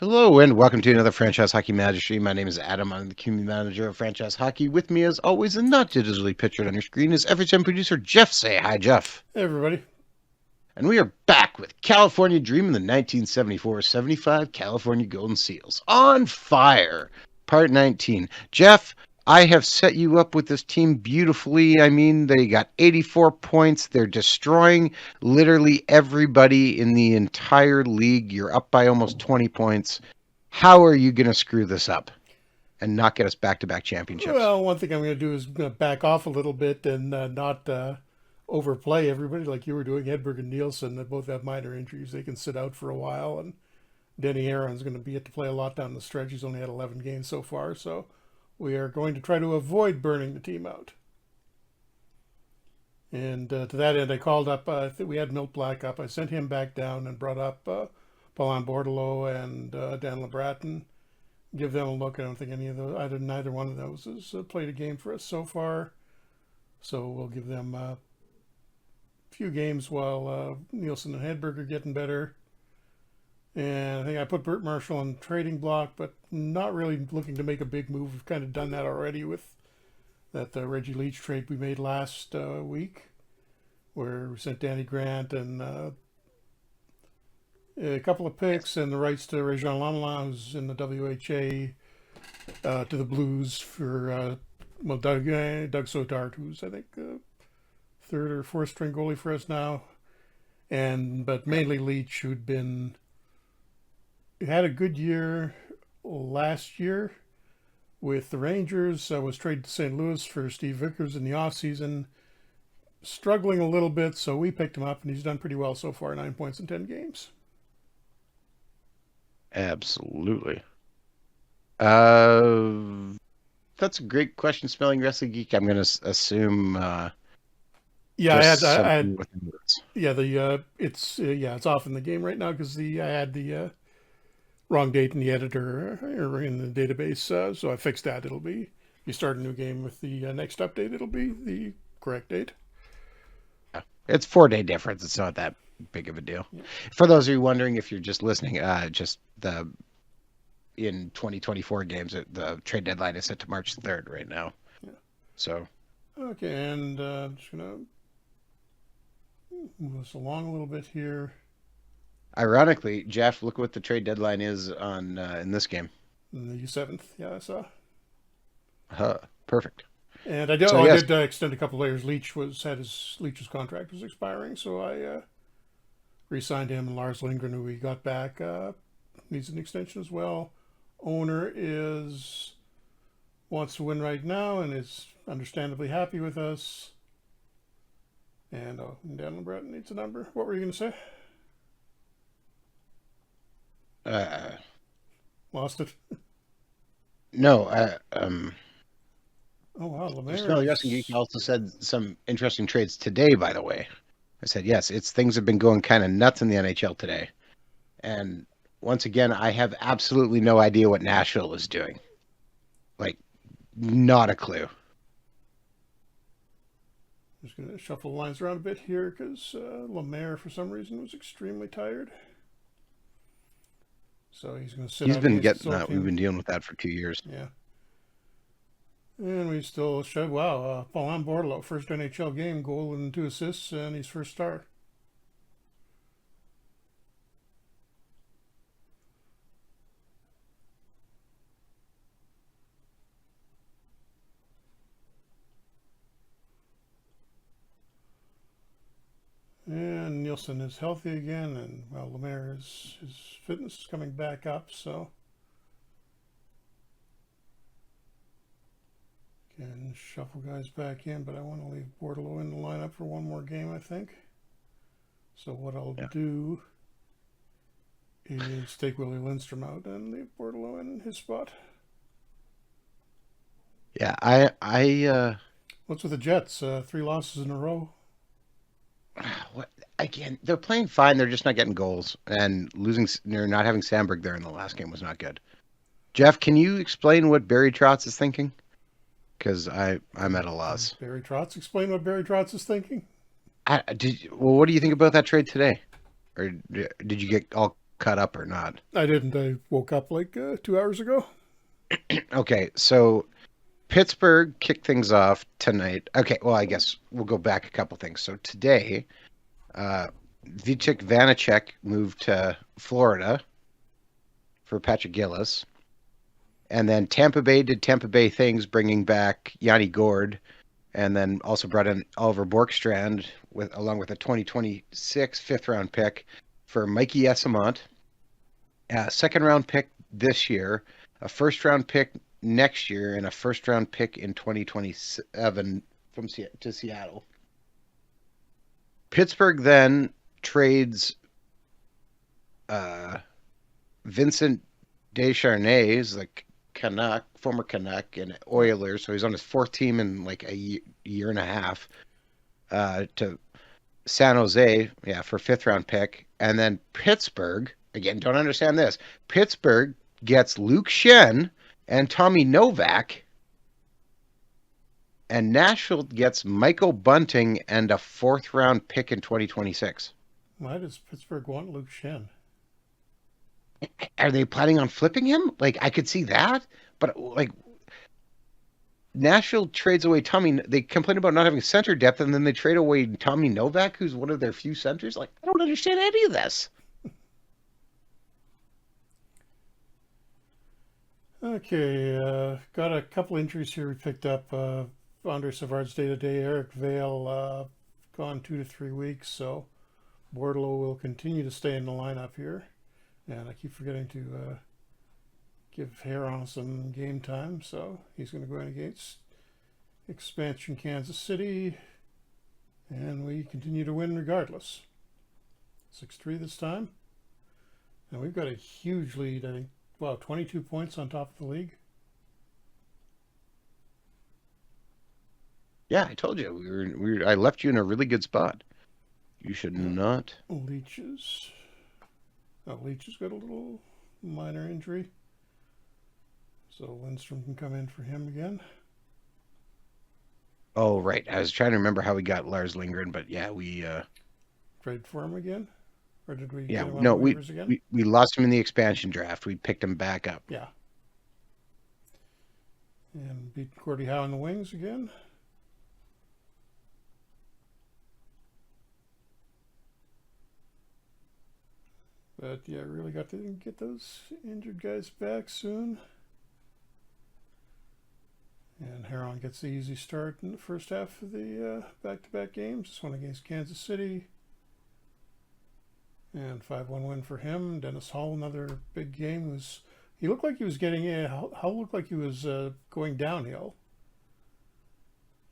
Hello and welcome to another Franchise Hockey Magistry. My name is Adam. I'm the community manager of Franchise Hockey. With me, as always, and not digitally pictured on your screen, is every-time producer Jeff. Say hi, Jeff. Hey, everybody. And we are back with California Dream and the 1974-75 California Golden Seals. On Fire, Part 19. Jeff, I have set you up with this team beautifully. I mean, they got 84 points. They're destroying literally everybody in the entire league. You're up by almost 20 points. How are you going to screw this up and not get us back-to-back championships? Well, one thing I'm going to do is back off a little bit and not overplay everybody like you were doing. Hedberg and Nielsen, they both have minor injuries. They can sit out for a while. And Denny Aaron's going to be to play a lot down the stretch. He's only had 11 games so far. So we are going to try to avoid burning the team out. And to that end, I called up, we had Milt Black up. I sent him back down and brought up Paulin Bordelot and Dan LeBratton. Give them a look. I don't think neither one of those has played a game for us so far. So we'll give them a few games while Nielsen and Hedberg are getting better. And I think I put Bert Marshall on trading block, but not really looking to make a big move. We've kind of done that already with that Reggie Leach trade we made last week, where we sent Danny Grant and a couple of picks and the rights to Réjean Lamela, who's in the WHA, to the Blues for Doug Sotard, who's I think third or fourth string goalie for us now, but mainly Leach, who'd had a good year last year with the Rangers. Was traded to St. Louis for Steve Vickers in the offseason. Struggling a little bit, so we picked him up, and he's done pretty well so far, 9 points in 10 games. Absolutely. That's a great question, Smelling Wrestling Geek. I'm going to assume. It's off in the game right now because I had the wrong date in the editor or in the database, so I fixed that. It'll be you start a new game with the next update. It'll be the correct date. It's 4-day difference. It's not that big of a deal. Yeah. For those of you wondering, if you're just listening, in 2024 games, the trade deadline is set to March 3rd right now. Yeah. So. Okay, and I'm just gonna move us along a little bit here. Ironically, Jeff, look what the trade deadline is on in this game. The 7th, yeah, I saw. Perfect. And I did extend a couple layers. Leach's contract was expiring, so I re-signed him. And Lars Lindgren, who we got back, needs an extension as well. Owner wants to win right now and is understandably happy with us. And Dan LeBratton needs a number. What were you going to say? Lost it. No. Oh wow, Lemaire. Smelly Wrestling Geek also said some interesting trades today. By the way, I said yes. Things have been going kind of nuts in the NHL today, and once again, I have absolutely no idea what Nashville is doing. Like, not a clue. I'm just going to shuffle the lines around a bit here because Lemaire, for some reason, was extremely tired. So he's going to sit. He's been getting that. We've been dealing with that for 2 years. Yeah. And we still showed, Paulin Bordelot, first NHL game, goal and 2 assists, and he's first star. And Nielsen is healthy again, and Lemaire his fitness is coming back up, so. Can shuffle guys back in, but I want to leave Bordelot in the lineup for one more game, I think. So what I'll do is take Willie Lindstrom out and leave Bordelot in his spot. Yeah, I What's with the Jets? 3 losses in a row. What again? They're playing fine. They're just not getting goals, and not having Sandberg there in the last game was not good. Jeff, can you explain what Barry Trotz is thinking? Because I'm at a loss. Barry Trotz, explain what Barry Trotz is thinking. What do you think about that trade today? Or did you get all caught up or not. I didn't. I woke up like 2 hours ago. Okay, so Pittsburgh kicked things off tonight. Okay, well, I guess we'll go back a couple things. So today, uh, Vitek Vanacek moved to Florida for Patrick Gillis. And then Tampa Bay did Tampa Bay things, bringing back Yanni Gord, and then also brought in Oliver Borkstrand along with a 2026 fifth-round pick for Mikey Esamont, a second-round pick this year, a first-round pick next year, and a first-round pick in 2027 to Seattle. Pittsburgh then trades Vincent Descharnais, like former Canuck and Oilers, so he's on his fourth team in like a year and a half, to San Jose, for fifth-round pick. And then Pittsburgh, again, don't understand this, Pittsburgh gets Luke Schenn and Tommy Novak, and Nashville gets Michael Bunting and a fourth-round pick in 2026. Why does Pittsburgh want Luke Schenn? Are they planning on flipping him? Like, I could see that, but like Nashville trades away Tommy. They complain about not having center depth, and then they trade away Tommy Novak, who's one of their few centers. Like, I don't understand any of this. Okay, got a couple injuries here we picked up. Andre Savard's day-to-day. Eric Vale gone 2 to 3 weeks, so Bordelot will continue to stay in the lineup here. And I keep forgetting to give Heron some game time, so he's going to go in against expansion Kansas City, and we continue to win regardless. 6-3 this time, and we've got a huge lead. I think, wow, 22 points on top of the league. Yeah, I told you I left you in a really good spot. You should not. Leach's got a little minor injury, so Lindstrom can come in for him again. Oh, right. I was trying to remember how we got Lars Lindgren, but yeah, we trade for him again, or did we? Yeah, get him on no, waivers again? we lost him in the expansion draft. We picked him back up. Yeah, and beat Gordie Howe in the wings again. But yeah, really got to get those injured guys back soon. And Heron gets the easy start in the first half of the back-to-back games. This one against Kansas City. And 5-1 win for him. Dennis Hall, another big game. He looked like he was getting in. Hall looked like he was going downhill.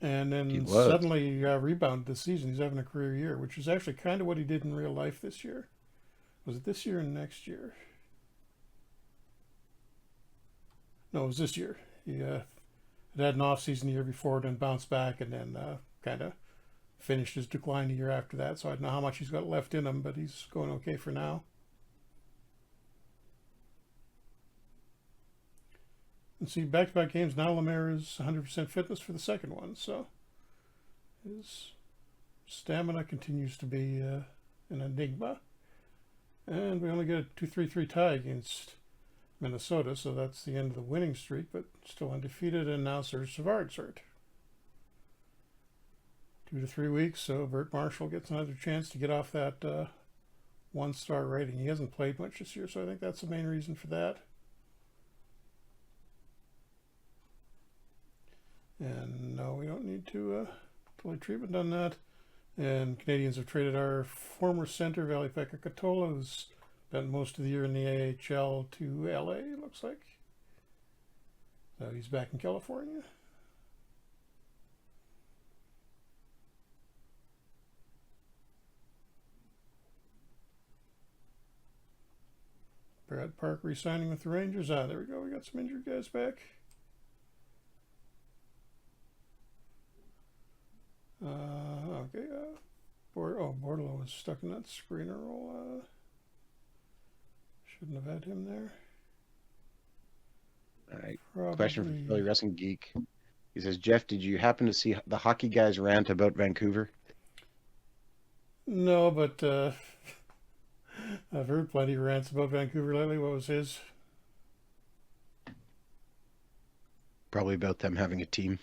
And then suddenly rebounded this season. He's having a career year, which is actually kind of what he did in real life this year. Was it this year and next year? No, it was this year. He had an off-season the year before, then bounced back, and then kind of finished his decline the year after that. So I don't know how much he's got left in him, but he's going okay for now. And see, back-to-back games, now Lemaire is 100% fitness for the second one, so his stamina continues to be an enigma. And we only get a 2-3-3 tie against Minnesota, so that's the end of the winning streak, but still undefeated, and now Serge Savard's hurt. 2 to 3 weeks, so Bert Marshall gets another chance to get off that 1-star rating. He hasn't played much this year, so I think that's the main reason for that. And no, we don't need to delay treatment on that. And Canadians have traded our former center, Vali-Pekka Katola, who's spent most of the year in the AHL, to LA, it looks like. So he's back in California. Brad Park re-signing with the Rangers. There we go. We got some injured guys back. Okay. Bordelot was stuck in that screener role. Shouldn't have had him there. All right. Probably. Question from Philly Wrestling Geek. He says, Jeff, did you happen to see the hockey guys rant about Vancouver? No, but I've heard plenty of rants about Vancouver lately. What was his? Probably about them having a team.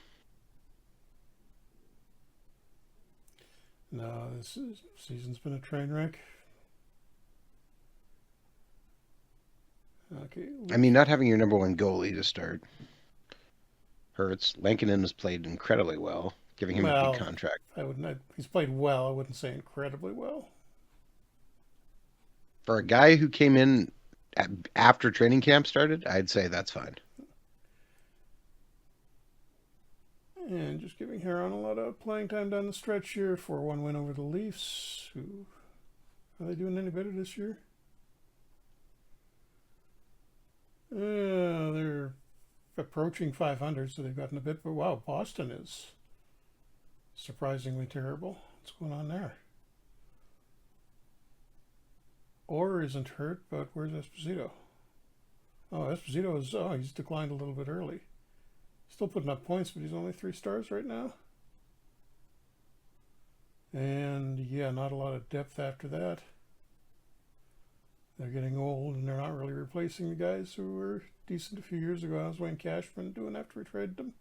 No, season's been a train wreck. Okay. I mean, not having your number one goalie to start hurts. Lankinen has played incredibly well, giving him a big Well, contract. he's played well. I wouldn't say incredibly well. For a guy who came in after training camp started, I'd say that's fine. And just giving Huron a lot of playing time down the stretch here. 4-1 win over the Leafs. Who are they doing any better this year? They're approaching 500, so they've gotten a bit. But wow, Boston is surprisingly terrible. What's going on there? Orr isn't hurt, but where's Esposito? Oh, he's declined a little bit early. Still putting up points, but he's only 3 stars right now. And yeah, not a lot of depth after that. They're getting old, and they're not really replacing the guys who were decent a few years ago. How's Wayne Cashman doing after we traded them?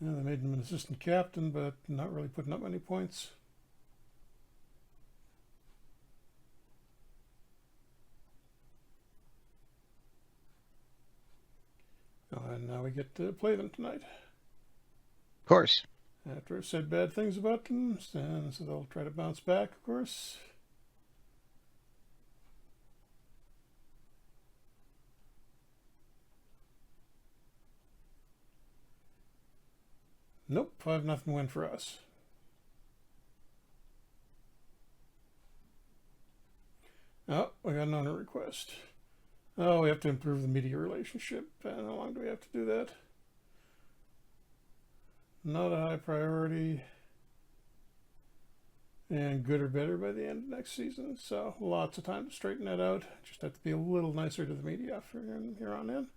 Yeah, they made him an assistant captain, but not really putting up many points. Oh, and now we get to play them tonight. Of course. After I've said bad things about them, and so they'll try to bounce back, of course. Nope, 5-0 win for us. Oh, we got another request. Oh, we have to improve the media relationship. And how long do we have to do that? Not a high priority. And good or better by the end of next season. So lots of time to straighten that out. Just have to be a little nicer to the media from here on in.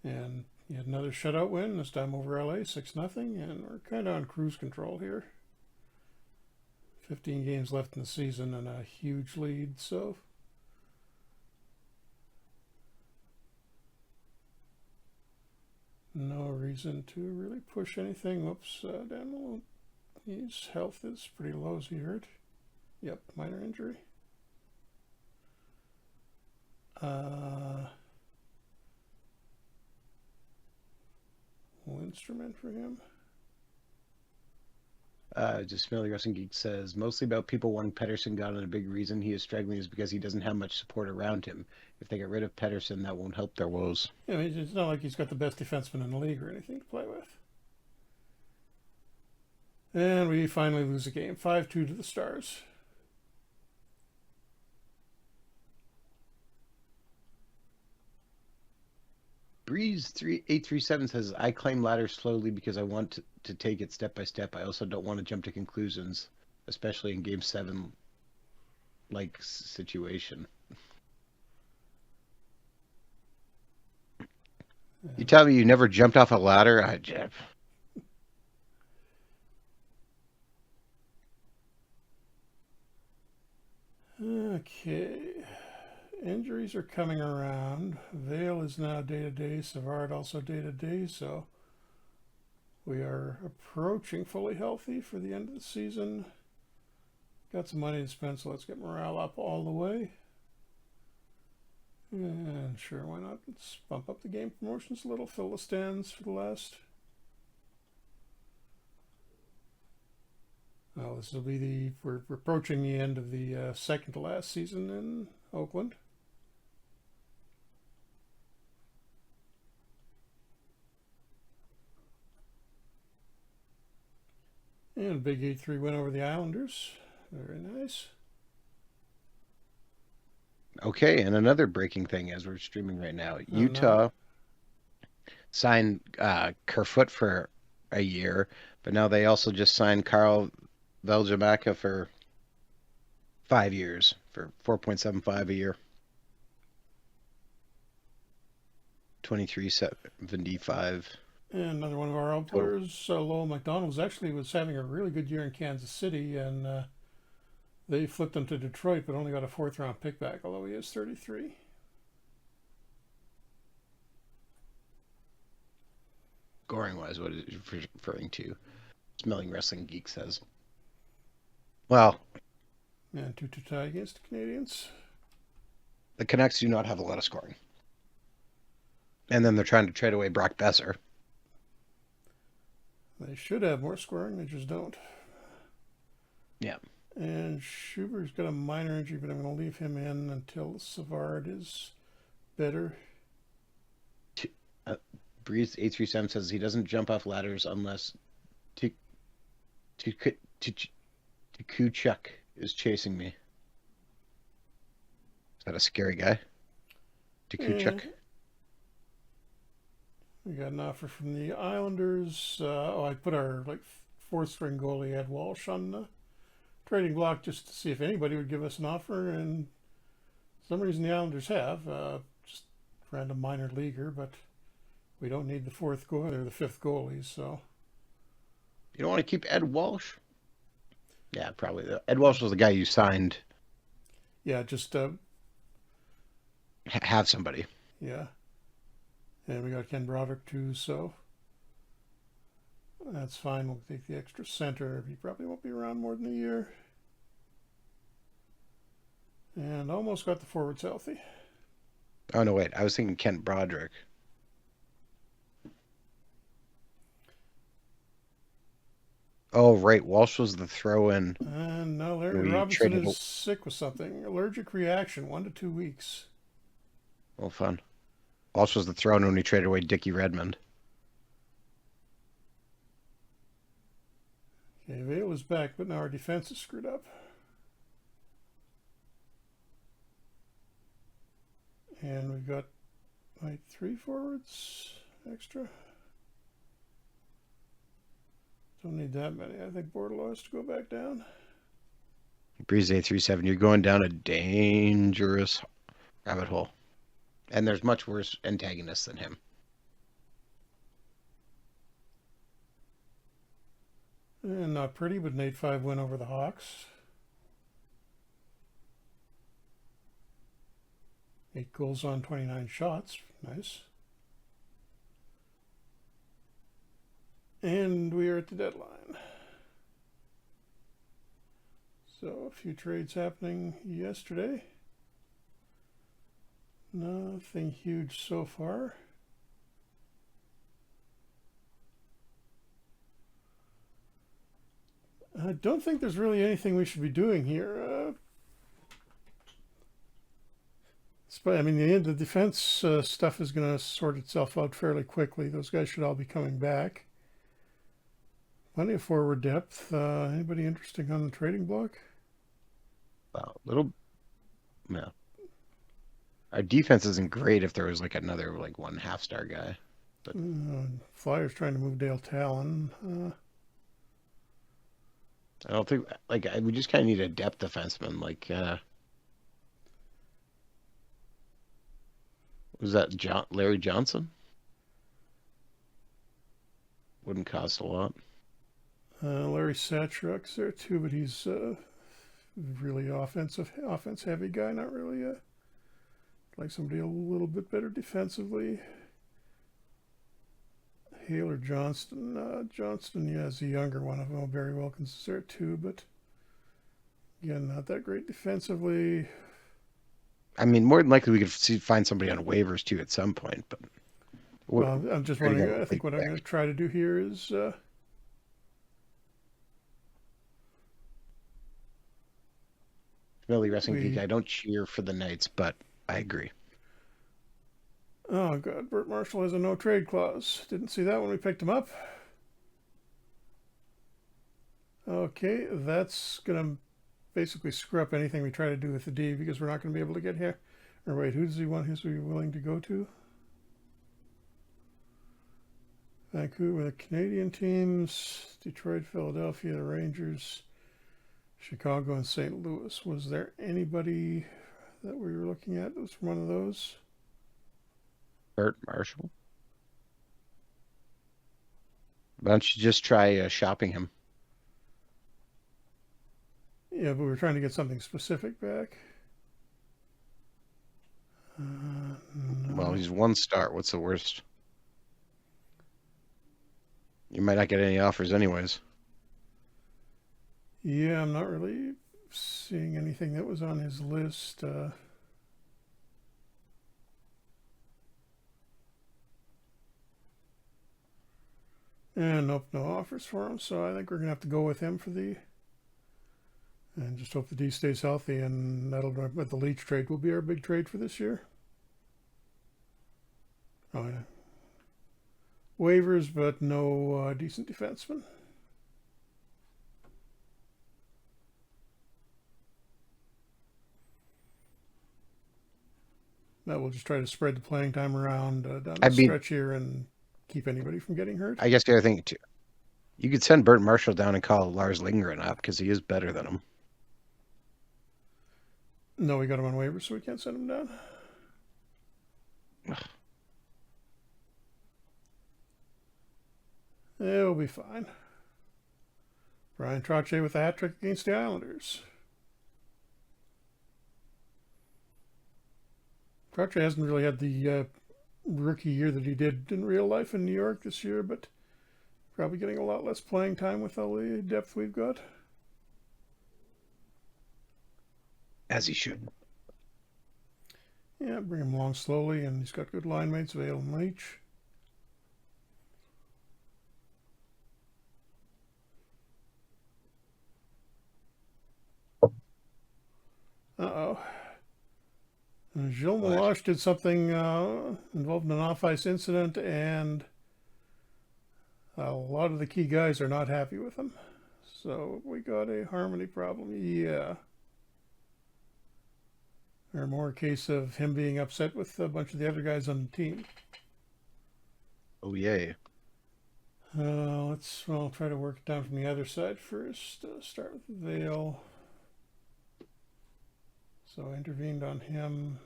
And yet another shutout win, this time over LA, 6-0, and we're kind of on cruise control here. 15 games left in the season and a huge lead, so no reason to really push anything. Whoops, Dan, his health is pretty low, as he hurt. Yep, minor injury. Instrument for him. Just Smelly Wrestling Geek says, mostly about people wanting Pettersson gone, and a big reason he is struggling is because he doesn't have much support around him. If they get rid of Pettersson, that won't help their woes. Yeah, I mean, it's not like he's got the best defenseman in the league or anything to play with. And we finally lose a game, 5-2 to the Stars. Breeze3837 says, I climb ladders slowly because I want to take it step by step. I also don't want to jump to conclusions, especially in Game 7 like situation. You tell me you never jumped off a ladder? Jeff. Okay. Injuries are coming around. Vale is now day-to-day. Savard also day-to-day, so we are approaching fully healthy for the end of the season. Got some money to spend, so let's get morale up all the way. And sure, why not? Let's bump up the game promotions a little, fill the stands for the last. Well, this will be we're approaching the end of the second to last season in Oakland. And a big 8-3 win over the Islanders. Very nice. Okay, and another breaking thing as we're streaming right now. Utah signed Kerfoot for a year, but now they also just signed Carl Veljamaka for 5 years for $4.75 a year. $23.75. And another one of our out Total. players, Lowell McDonald's, actually was having a really good year in Kansas City, and they flipped him to Detroit, but only got a fourth round pick back, although he is 33. Scoring wise, what is it referring to? Smelling Wrestling Geek says. Well, And 2-2 tie against the Canadians. the Canucks do not have a lot of scoring. And then they're trying to trade away Brock Besser. They should have more scoring, they just don't. Yeah. And Schuber's got a minor injury, but I'm going to leave him in until Savard is better. Breeze 837 says he doesn't jump off ladders unless Kuchuk is chasing me. Is that a scary guy? Kuchuk. We got an offer from the Islanders. I put our fourth string goalie Ed Walsh on the trading block just to see if anybody would give us an offer, and for some reason the Islanders have. Just random minor leaguer, but we don't need the fourth goalie or the fifth goalie, so. You don't want to keep Ed Walsh? Yeah, probably. Ed Walsh was the guy you signed. Yeah, just Have somebody. yeah. And we got Ken Broderick too, so that's fine. We'll take the extra center. He probably won't be around more than a year. And almost got the forwards healthy. Oh, no, wait. I was thinking Kent Broderick. Oh, right. Walsh was the throw-in. And now Larry Robinson is sick with something. Allergic reaction, 1 to 2 weeks. Oh, fun. Walsh was the throw-in when we traded away Dickie Redmond. Okay, Vale is back, but now our defense is screwed up. And we've got 3 forwards extra. Don't need that many. I think Bordelot has to go back down. Breeze 837, you're going down a dangerous rabbit hole. And there's much worse antagonists than him. And not pretty, but an 8-5 win over the Hawks. 8 goals on 29 shots. Nice. And we are at the deadline. So a few trades happening yesterday. Nothing huge so far. I don't think there's really anything we should be doing here. I mean, the defense stuff is going to sort itself out fairly quickly. Those guys should all be coming back. Plenty of forward depth. Anybody interesting on the trading block? Well, yeah. Our defense isn't great if there was another one half-star guy. But Flyers trying to move Dale Talon. I don't think we just kind of need a depth defenseman. Was that Larry Johnson? Wouldn't cost a lot. Larry Satchuk's there too, but he's really offense heavy guy. Not really like somebody a little bit better defensively. Hale or Johnston. Johnston, yeah, is the younger one of them. Barry Wilkins is there too, but again, not that great defensively. I mean, more than likely we could find somebody on waivers too at some point. But well, I'm just wondering. I think what I'm going to try to do here is. Really, Wrestling Geek, I don't cheer for the Knights, but I agree. Oh, God. Bert Marshall has a no-trade clause. Didn't see that when we picked him up. Okay, that's going to basically screw up anything we try to do with the D because we're not going to be able to get here. Or wait, who does he want his to be willing to go to? Vancouver, the Canadian teams, Detroit, Philadelphia, the Rangers, Chicago, and St. Louis. Was there anybody that we were looking at that was from one of those? Bert Marshall? Why don't you just try shopping him? Yeah, but we were trying to get something specific back. Well, No. he's 1 star. What's the worst? You might not get any offers anyways. Yeah, I'm not really seeing anything that was on his list. And nope, no offers for him. So I think we're gonna have to go with him for the, and just hope the D stays healthy, and that'll, but the Leach trade will be our big trade for this year. Oh yeah, waivers, but no decent defenseman. That will just try to spread the playing time around down I the mean, stretch here and keep anybody from getting hurt. I guess the other thing too, you could send Bert Marshall down and call Lars Lindgren up because he is better than him. No, we got him on waivers, so we can't send him down. It'll be fine. Brian Trottier with a hat trick against the Islanders. Trottier hasn't really had the rookie year that he did in real life in New York this year, but probably getting a lot less playing time with all the depth we've got. As he should. Yeah, bring him along slowly, and he's got good line mates, Vale and Leach. Uh-oh. And Gilles Meloche did something involved in an off-ice incident, and a lot of the key guys are not happy with him. So we got a harmony problem. Yeah. Or more a case of him being upset with a bunch of the other guys on the team. Oh, yay. I'll try to work it down from the other side first. Start with Vale. So I intervened on him.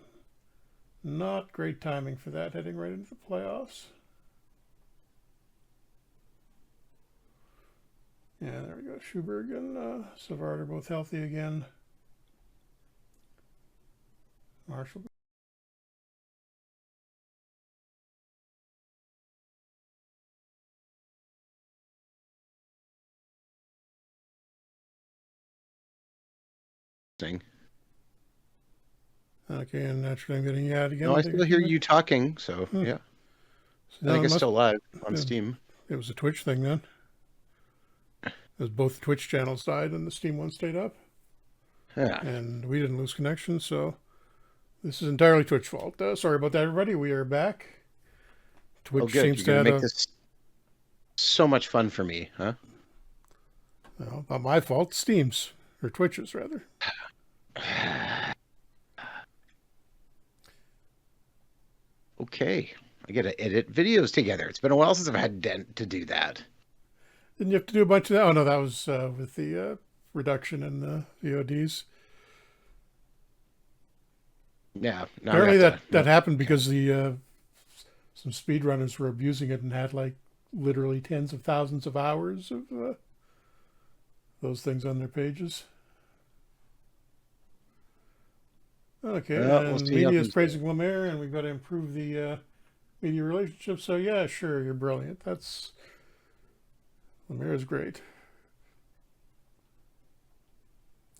Not great timing for that, heading right into the playoffs. Yeah, there we go. Schuberg and Savard are both healthy again. Marshall. Thing. Okay, and naturally I'm getting you out again. No, I still hear you talking, so yeah. So I think it's still live on Steam. It was a Twitch thing then. As both Twitch channels died and the Steam one stayed up. Yeah. And we didn't lose connection, so this is entirely Twitch fault. Sorry about that, everybody. We are back. Twitch seems to have make this so much fun for me, huh? No, not my fault. Steam's, or Twitch's rather. Okay, I got to edit videos together. It's been a while since I've had to do that. Didn't you have to do a bunch of that? Oh no, that was with the reduction in the VODs. Yeah. Apparently that happened because the some speedrunners were abusing it and had like literally tens of thousands of hours of those things on their pages. Okay, and media is praising Lemaire, and we've got to improve the media relationship. So yeah, sure, you're brilliant. Lemaire is great.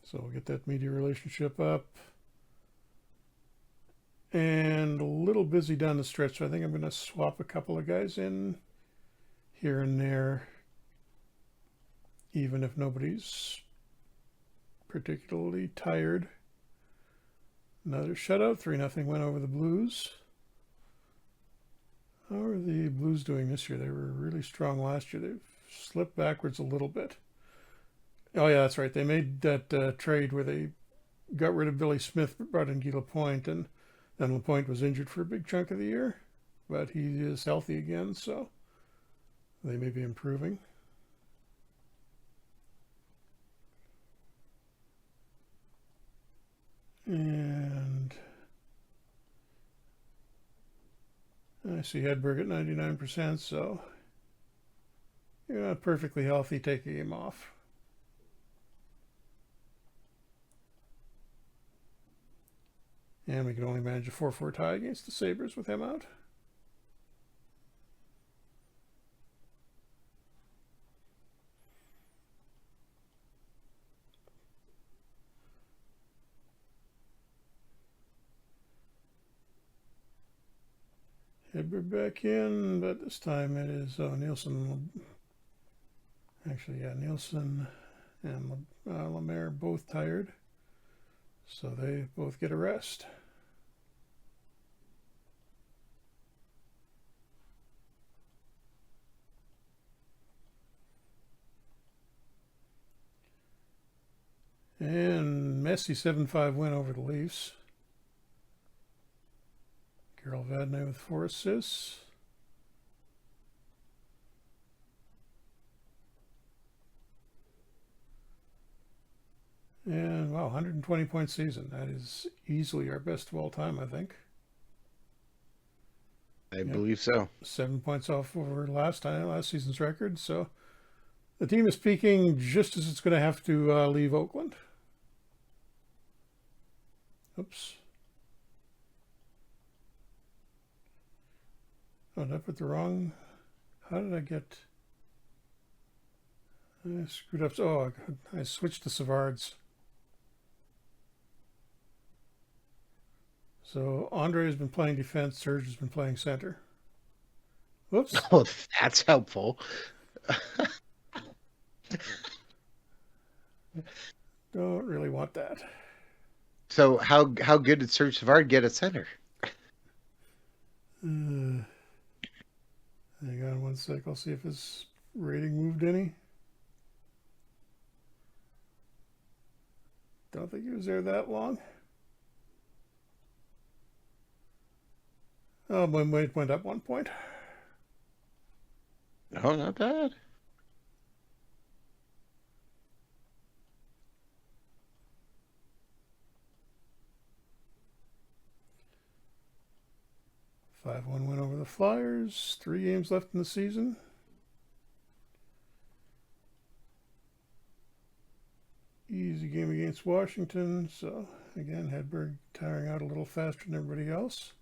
So we'll get that media relationship up. And a little busy down the stretch, so I think I'm going to swap a couple of guys in here and there, even if nobody's particularly tired. Another shutout, 3-0 win over the Blues. How are the Blues doing this year? They were really strong last year. They've slipped backwards a little bit. Oh yeah, that's right. They made that trade where they got rid of Billy Smith, but brought in Guy Lapointe, and then Lapointe was injured for a big chunk of the year, but he is healthy again, so they may be improving. And I see Hedberg at 99%, so you're not perfectly healthy, take a game off. And we can only manage a 4-4 tie against the Sabres with him out. Hedberg back in, but this time it is Nielsen. Actually, yeah, Nielsen and Lemaire both tired, so they both get a rest. And messy 7-5 win over the Leafs. Carol Vadnais with 4 assists. And wow, 120-point season. That is easily our best of all time, I think. I believe so. 7 points off over last season's record. So the team is peaking just as it's going to have to leave Oakland. Oops. Oh, did I put the wrong? How did I get? I screwed up. Oh, I switched to Savard's. So Andre has been playing defense. Serge has been playing center. Whoops. Oh, that's helpful. Don't really want that. So how good did Serge Savard get at center? Hang on one sec. I'll see if his rating moved any. Don't think he was there that long. Oh, my weight went up 1 point. Oh, not bad. Five-one win over the Flyers. 3 games left in the season. Easy game against Washington. So again, Hedberg tiring out a little faster than everybody else.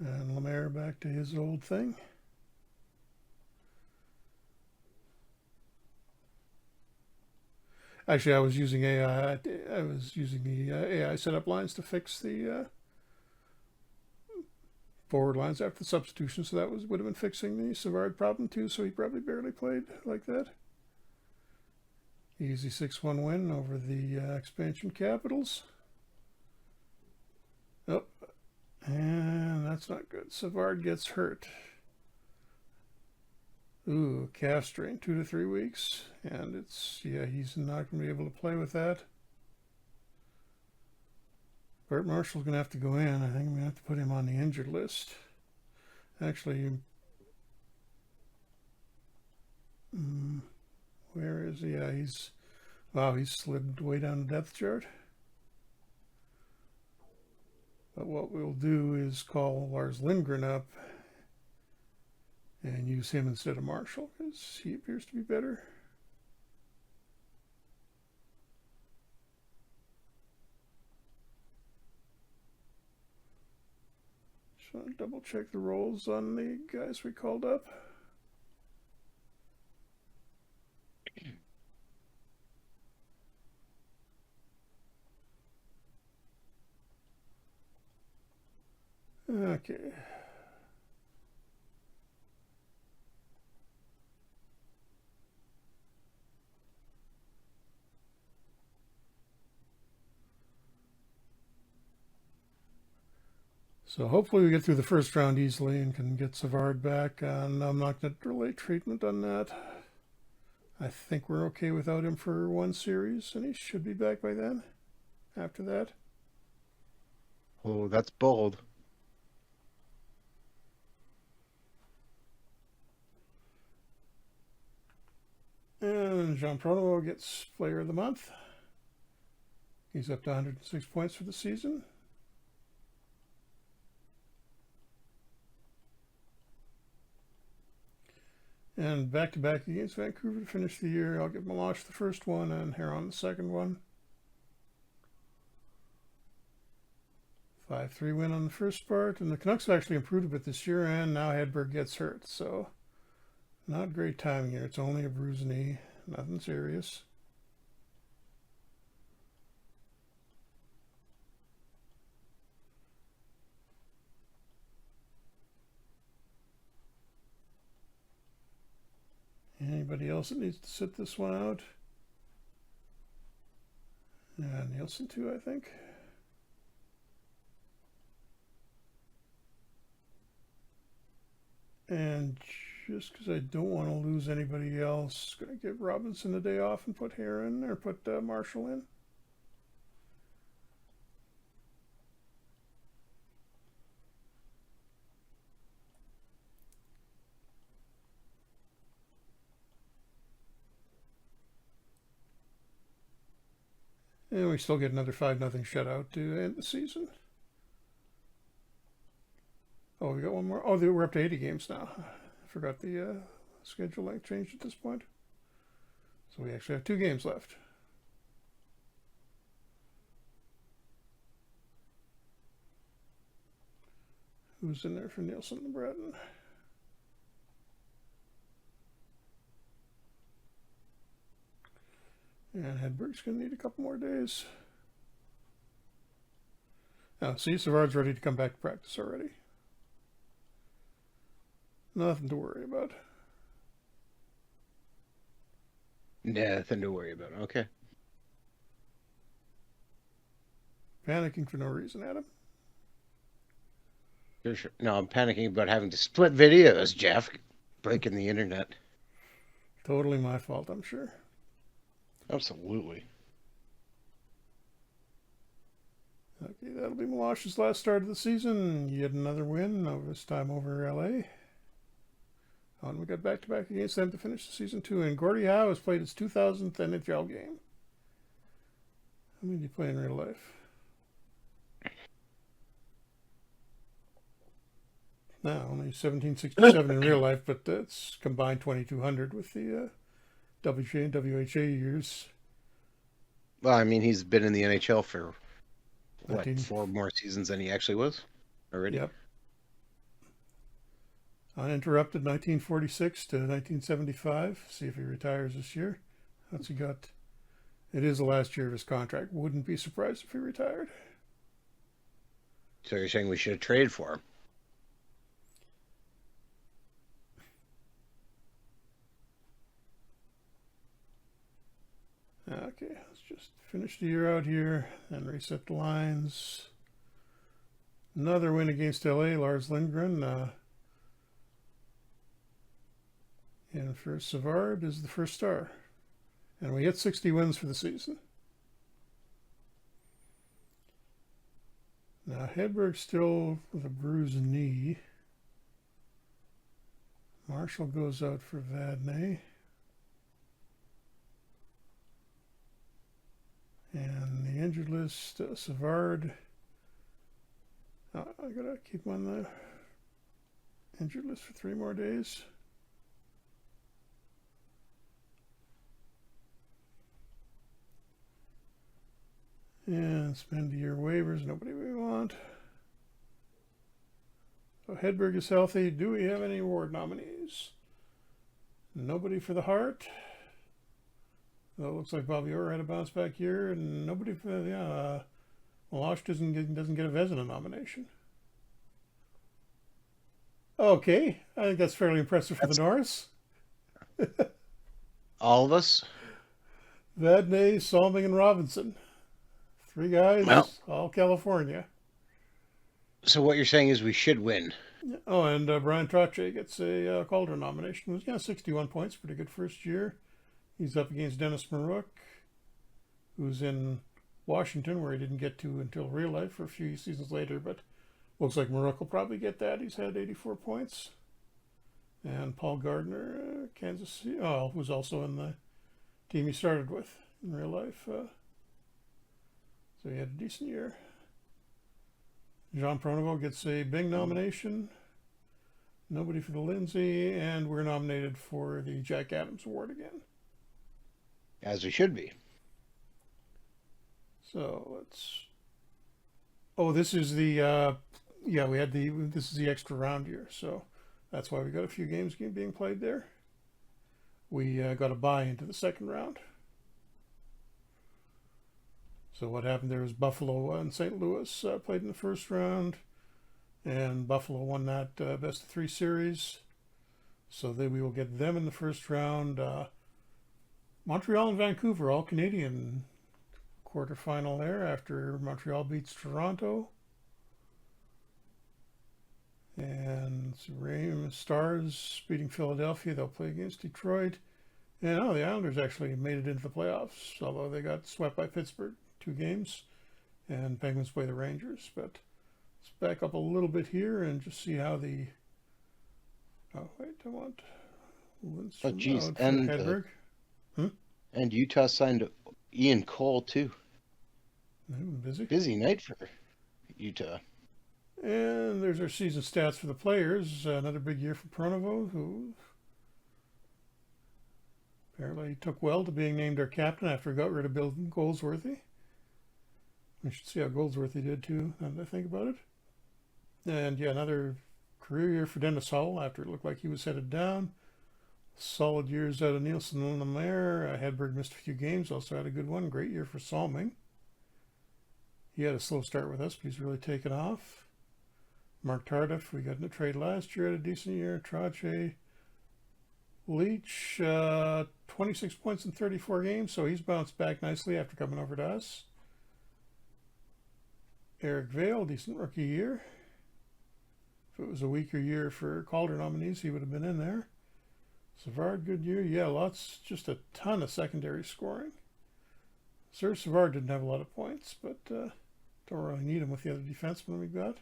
And Lemaire back to his old thing. Actually, I was using AI. I was using the AI setup lines to fix the forward lines after the substitution. So that would have been fixing the Savard problem too. So he probably barely played like that. Easy 6-1 win over the expansion Capitals. Oh, and that's not good. Savard gets hurt. Ooh, calf strain, 2 to 3 weeks. And he's not going to be able to play with that. Bert Marshall's going to have to go in. I think I'm going to have to put him on the injured list. Actually, where is he? Yeah, he's slid way down the depth chart. But what we'll do is call Lars Lindgren up and use him instead of Marshall because he appears to be better. Just want to double check the roles on the guys we called up. Okay. So hopefully we get through the first round easily and can get Savard back. And I'm not going to delay treatment on that. I think we're okay without him for 1 series, and he should be back by then. After that. Oh, that's bold. And Jean Pronovo gets Player of the Month. He's up to 106 points for the season. And back-to-back against Vancouver to finish the year. I'll give Meloche the first one and Heron the second one. 5-3 win on the first part. And the Canucks have actually improved a bit this year, and now Hedberg gets hurt. So not great timing here. It's only a bruised knee. Nothing serious. Anybody else that needs to sit this one out? Yeah, Nielsen too, I think. And just because I don't want to lose anybody else, going to give Robinson a day off and put Heron or put Marshall in. And we still get another 5-0 shutout to end the season. Oh, we got one more. Oh, we're up to 80 games now. I forgot the schedule length changed at this point. So we actually have 2 games left. Who's in there for Nielsen and Bratton? And Hedberg's going to need a couple more days. Now, see, Savard's ready to come back to practice already. Nothing to worry about. Nothing to worry about. Okay. Panicking for no reason, Adam. Sure. No, I'm panicking about having to split videos, Jeff. Breaking the internet. Totally my fault, I'm sure. Absolutely. Okay, that'll be Meloche's last start of the season. Yet another win, this time over LA. And we got back-to-back against them to finish the season too. And Gordie Howe has played his 2000th NHL game. How many did he play in real life? No, only 1767 in real life, but that's combined 2200 with the WHA and WHA years. Well, I mean, he's been in the NHL for, what, 19... 4 more seasons than he actually was already? Yep. Uninterrupted 1946 to 1975. See if he retires this year. What's he got? It is the last year of his contract. Wouldn't be surprised if he retired. So you're saying we should have traded for him? Okay, let's just finish the year out here and reset the lines. Another win against LA, Lars Lindgren. And for Savard is the first star. And we hit 60 wins for the season. Now Hedberg still with a bruised knee. Marshall goes out for Vadnais. And the injured list, Savard. I gotta keep him on the injured list for 3 more days. And spend your waivers, nobody we want. So Hedberg is healthy. Do we have any award nominees? Nobody for the Hart. Well, it looks like Bobby Orr had a bounce back year, and nobody for Meloche doesn't get a Vezina nomination. Okay, I think that's fairly impressive for the Norris. All of us? Vadnais, Salming, and Robinson. 3 guys, well, all California. So what you're saying is we should win. Oh, and Brian Trottier gets a Calder nomination. He was 61 points, pretty good first year. He's up against Dennis Marouk, who's in Washington, where he didn't get to until real life for a few seasons later, but looks like Marouk will probably get that. He's had 84 points. And Paul Gardner, Kansas City, who's also in the team he started with in real life. So he had a decent year. Jean Pronovo gets a Bing nomination. Nobody for the Lindsay, and we're nominated for the Jack Adams Award again. As we should be. So let's. Oh, this is the. Yeah, we had the. This is the extra round here, so that's why we got a few games being played there. We got a bye into the second round. So what happened there is Buffalo and St. Louis played in the first round, and Buffalo won that best of three series. So then we will get them in the first round. Montreal and Vancouver, all Canadian quarterfinal there after Montreal beats Toronto. And Stars beating Philadelphia. They'll play against Detroit. And the Islanders actually made it into the playoffs, although they got swept by Pittsburgh 2 games. And Penguins play the Rangers. But let's back up a little bit here and just see how the. Oh, wait, I want. Oh, geez. And Hedberg. And Utah signed Ian Cole, too. Busy. Busy night for Utah. And there's our season stats for the players. Another big year for Pronovo, who apparently took well to being named our captain after he got rid of Bill Goldsworthy. We should see how Goldsworthy did too, now that I think about it. And yeah, another career year for Dennis Hull after it looked like he was headed down. Solid years out of Nielsen and Lemaire. Hedberg missed a few games, also had a good one. Great year for Salming. He had a slow start with us, but he's really taken off. Mark Tardif, we got in a trade last year, had a decent year. Trache, Leach, 26 points in 34 games, so he's bounced back nicely after coming over to us. Eric Vale, decent rookie year. If it was a weaker year for Calder nominees, he would have been in there. Savard, good year. Yeah, just a ton of secondary scoring. Serge Savard didn't have a lot of points, but don't really need him with the other defensemen we got.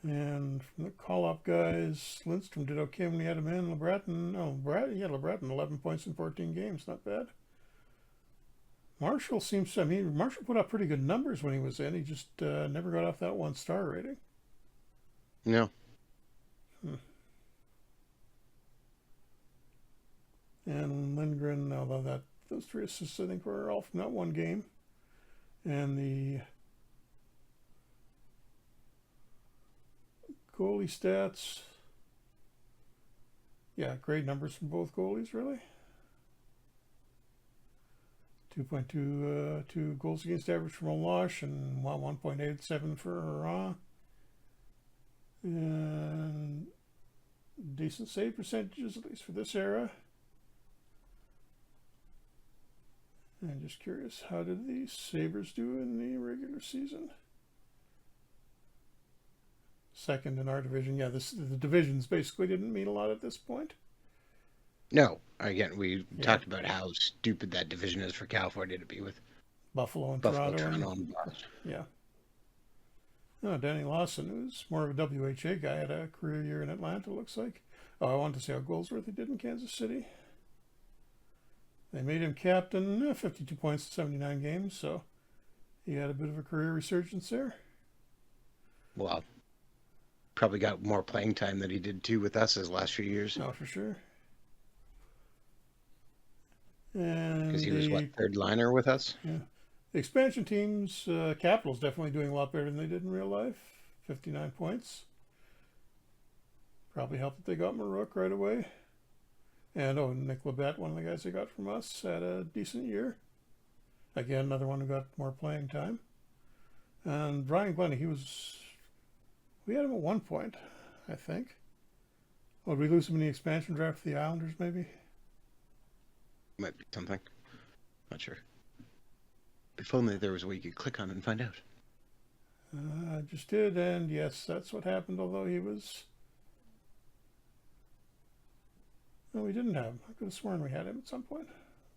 And from the call-up guys, Lindstrom did okay when we had him in. LeBreton, 11 points in 14 games, not bad. Marshall Marshall put up pretty good numbers when he was in. He just never got off that 1-star rating. No. And Lindgren, although those 3 assists I think were all from that one game. And the goalie stats. Yeah, great numbers from both goalies, really. 2.22 goals against average for Meloche and 1.87 for Hurrah. And decent save percentages, at least for this era. And just curious, how did the Sabres do in the regular season? Second in our division. Yeah, the divisions basically didn't mean a lot at this point. No. Again, we talked about how stupid that division is for California to be with. Buffalo and Toronto Toronto. And Boston. Yeah. No, Danny Lawson, who's more of a WHA guy, had a career year in Atlanta, looks like. Oh, I wanted to see how Goldsworthy did in Kansas City. They made him captain, 52 points in 79 games, so he had a bit of a career resurgence there. Well, probably got more playing time than he did too with us his last few years. Oh, for sure. And because he was third liner with us. Yeah, the expansion teams, Capitals definitely doing a lot better than they did in real life. 59 points. Probably helped that they got Marouk right away. And Nick Labette, one of the guys they got from us, had a decent year. Again, another one who got more playing time. And Brian Glennie, we had him at one point, I think. Did we lose him in the expansion draft for the Islanders, maybe? Might be something. Not sure. If only there was a way you could click on it and find out. I just did, and yes, that's what happened, although he was... No, we didn't have him. I could have sworn we had him at some point.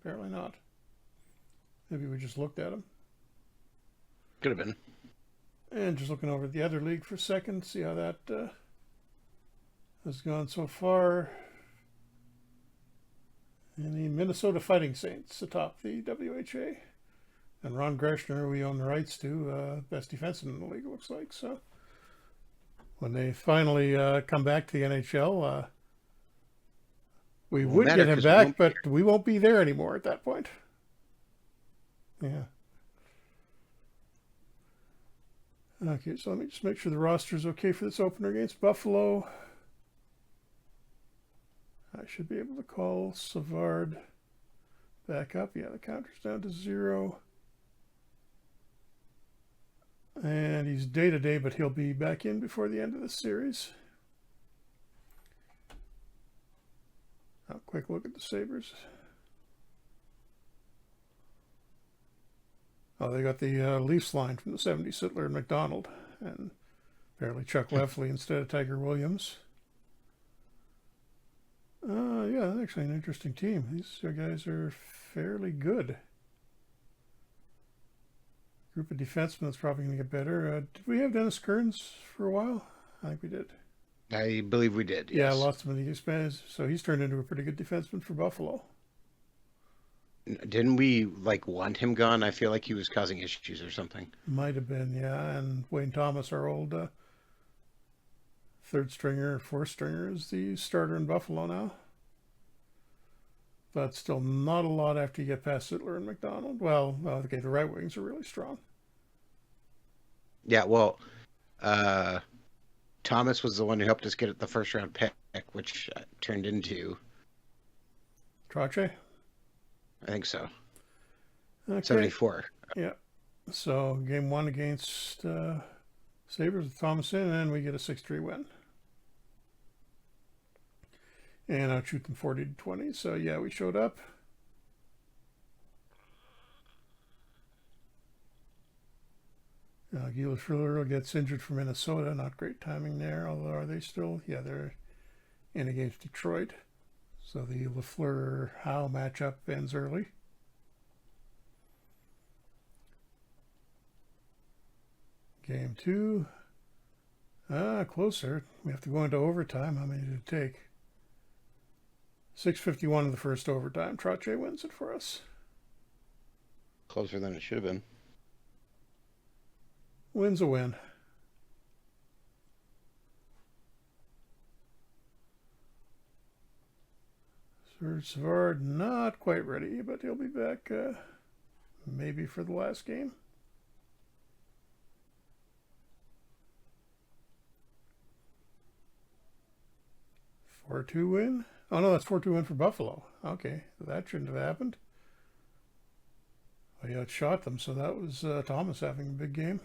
Apparently not. Maybe we just looked at him. Could have been. And just looking over at the other league for a second, see how that has gone so far. And the Minnesota Fighting Saints atop the WHA. And Ron Greshner, we own the rights to, best defenseman in the league, it looks like. So When they finally come back to the NHL, we Won't would matter get him because we back, won't be but we won't be there anymore at that point. Yeah. Okay, so let me just make sure the roster's okay for this opener against Buffalo. I should be able to call Savard back up. Yeah, the counter's down to 0. And he's day-to-day, but he'll be back in before the end of the series. Now, quick look at the Sabres. Oh, they got the Leafs line from the 70s, Sittler and McDonald. And apparently Chuck Leffley instead of Tiger Williams. Yeah, that's actually an interesting team. These guys are fairly good. Group of defensemen that's probably going to get better. Did we have Dennis Kearns for a while? I think we did. I believe we did. Yeah, Yes. lost him in the Spanish, so he's turned into a pretty good defenseman for Buffalo. Didn't we want him gone? I feel like he was causing issues or something. Might have been, yeah. And Wayne Thomas, our old third stringer, fourth stringer, is the starter in Buffalo now. But still not a lot after you get past Sittler and McDonald. Well, okay, the right wings are really strong. Yeah, well, Thomas was the one who helped us get the first round pick, which turned into Trache? I think so. Okay. 74. Yeah. So game 1 against Sabres with Thomas in, and we get a 6-3 win. And I'll shoot them 40-20. So yeah, we showed up. Gila Schiller gets injured for Minnesota. Not great timing there. Although are they still? Yeah, they're in against Detroit. So the Lafleur-Howe matchup ends early. Game 2. Closer. We have to go into overtime. How many did it take? 6:51 in the first overtime. Trache wins it for us. Closer than it should have been. Win's a win. Serge Savard not quite ready, but he'll be back maybe for the last game. A 4-2 win. Oh no, that's 4-2 win for Buffalo. Okay, that shouldn't have happened. Well, he outshot them, so that was Thomas having a big game.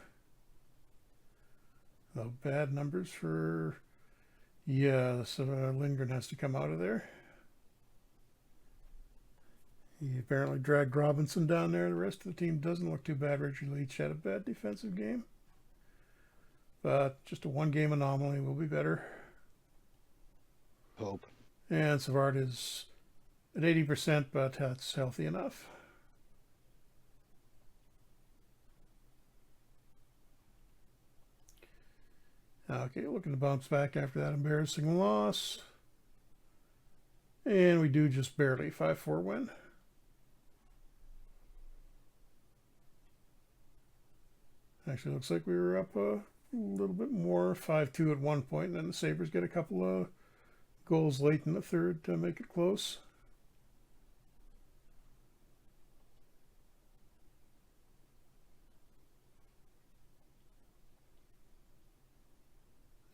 No bad numbers for... Yeah, so Lindgren has to come out of there. He apparently dragged Robinson down there. The rest of the team doesn't look too bad. Richard Leach had a bad defensive game. But just a one-game anomaly will be better. Hope. And Savard is at 80%, but that's healthy enough. Okay, looking to bounce back after that embarrassing loss. And we do just barely 5-4 win. Actually, looks like we were up a little bit more, 5-2 at one point, and then the Sabres get a couple of goals late in the third to make it close.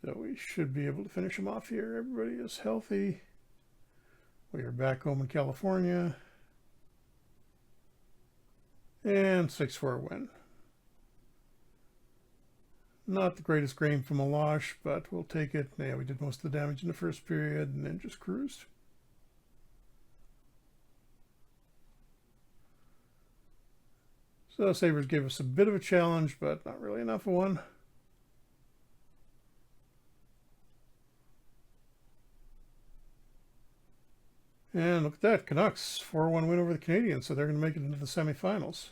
So we should be able to finish them off here. Everybody is healthy. We are back home in California. And 6-4 win. Not the greatest game from Milosh, but we'll take it. Yeah, we did most of the damage in the first period and then just cruised. So Sabres gave us a bit of a challenge, but not really enough of one. And look at that, Canucks, 4-1 win over the Canadiens, so they're going to make it into the semifinals.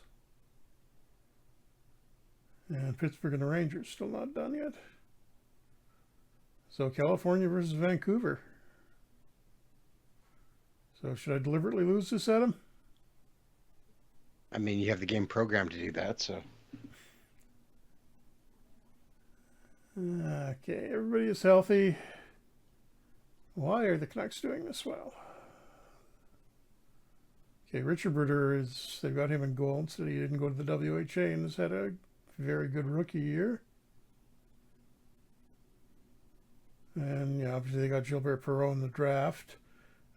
And Pittsburgh and the Rangers still not done yet. So California versus Vancouver. So should I deliberately lose this, Adam? I mean, you have the game programmed to do that, so. Okay, everybody is healthy. Why are the Canucks doing this well? Okay, Richard Brodeur they've got him in goal instead. He didn't go to the WHA and has had a very good rookie year. And yeah, obviously they got Gilbert Perreault in the draft.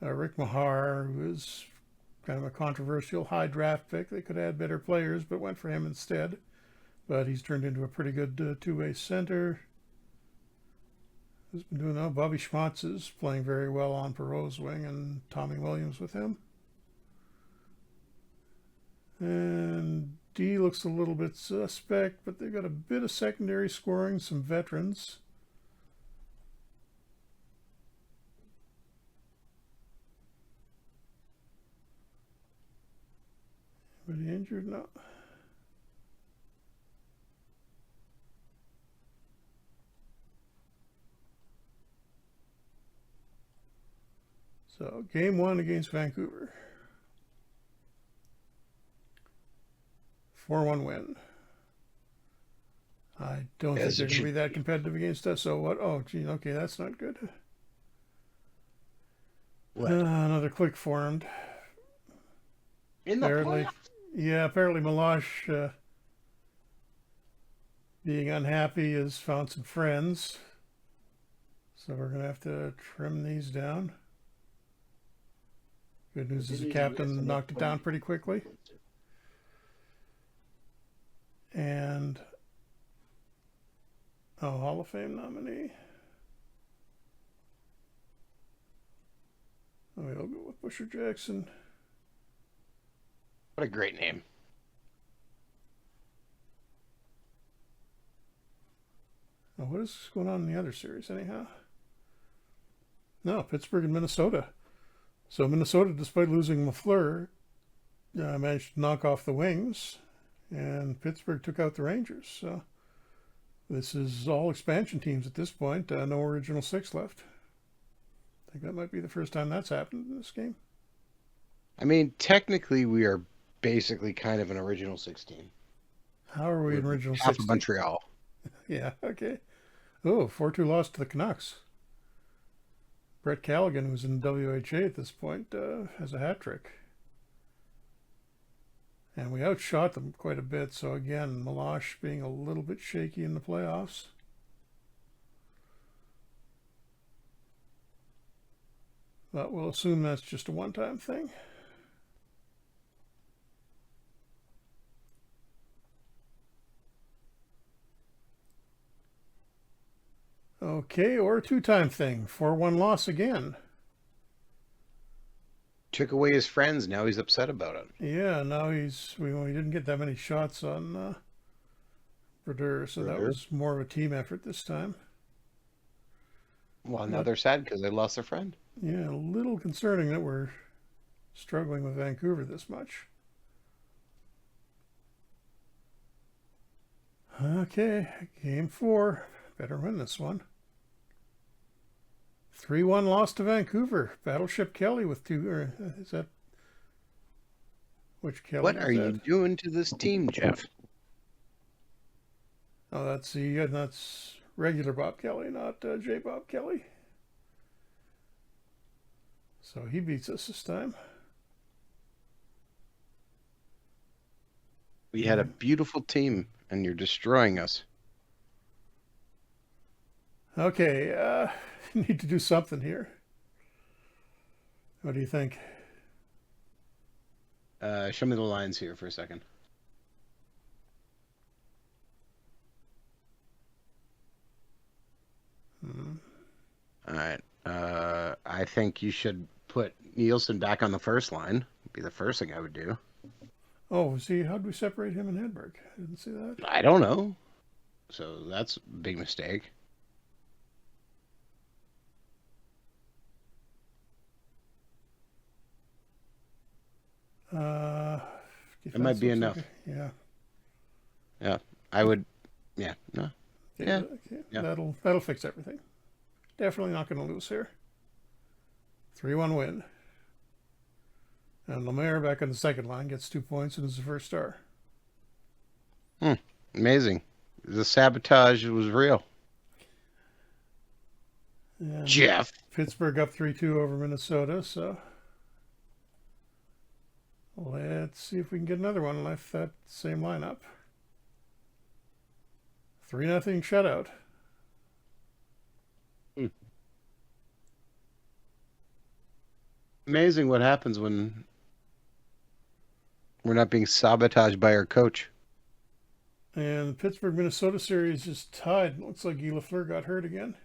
Rick Mahar, who is kind of a controversial high draft pick. They could add better players, but went for him instead. But he's turned into a pretty good two-way center. Who's been doing that? Bobby Schmatz is playing very well on Perreault's wing, and Tommy Williams with him. And D looks a little bit suspect, but they've got a bit of secondary scoring, some veterans. Anybody injured? No. So, game 1 against Vancouver. 4-1 win. I don't think they're going to be that competitive against us. So what? Oh, gee, okay, that's not good. Another click formed. In the playoffs? Yeah, apparently Milosh, being unhappy, has found some friends. So we're going to have to trim these down. Good news is the captain knocked it down pretty quickly. And Hall of Fame nominee. We'll go with Busher Jackson. What a great name. Oh, what is going on in the other series, anyhow? No, Pittsburgh and Minnesota. So Minnesota, despite losing Lafleur, managed to knock off the Wings, and Pittsburgh took out the Rangers. So this is all expansion teams at this point. No original 6 left. I think that might be the first time that's happened in this game. I mean, technically, we are basically kind of an original 16. How are we in original 16? Half of Montreal. Yeah, okay. Oh, 4-2 loss to the Canucks. Brett Callaghan, who's in WHA at this point, has a hat trick. And we outshot them quite a bit. So again, Milosh being a little bit shaky in the playoffs. But we'll assume that's just a one-time thing. Okay, or a two-time thing. 4-1 loss again. Took away his friends. Now he's upset about it. Yeah, now we didn't get that many shots on Brodeur, so that was more of a team effort this time. Well, now they're sad because they lost their friend. Yeah, a little concerning that we're struggling with Vancouver this much. Okay, game 4. Better win this one. 3-1 loss to Vancouver. Battleship Kelly with 2. Or is that which Kelly? What are you doing to this team, Jeff? Oh, that's regular Bob Kelly, not J. Bob Kelly. So he beats us this time. We had a beautiful team, and you're destroying us. Okay, need to do something here. What do you think? Show me the lines here for a second. All right. I think you should put Nielsen back on the first line. Would be the first thing I would do. Oh, see, how'd we separate him and Hedberg? I didn't see that. I don't know. So that's a big mistake. It might be enough. Okay. Yeah. Yeah. I would. Yeah. No. Okay, Yeah. Okay. Yeah. That'll fix everything. Definitely not going to lose here. 3-1 win. And Lemaire back on the second line gets 2 points and is the first star. Amazing. The sabotage was real. And Jeff. Pittsburgh up 3-2 over Minnesota. So let's see if we can get another one with that same lineup. 3-0 shutout. Amazing what happens when we're not being sabotaged by our coach. And the Pittsburgh Minnesota series is tied. Looks like Guy Lafleur got hurt again.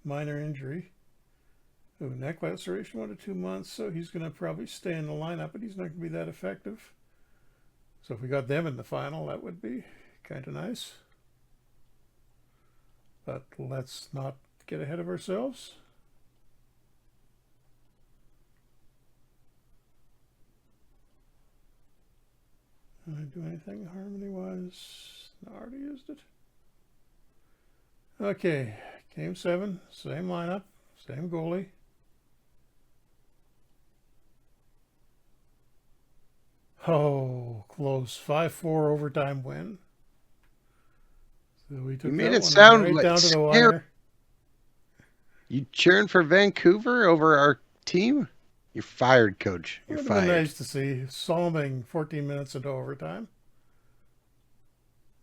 Minor injury. Ooh, neck laceration 1 to 2 months, so he's going to probably stay in the lineup, but he's not going to be that effective. So if we got them in the final, that would be kind of nice. But let's not get ahead of ourselves. Did I do anything harmony-wise? No, I already used it. Okay, Game 7, same lineup, same goalie. Oh, close. 5-4 overtime win. So we took You made that it one sound right like down to the scary. wire. You cheering for Vancouver over our team? You're fired, coach. It You're would have been fired. nice to see Solming 14 minutes into overtime.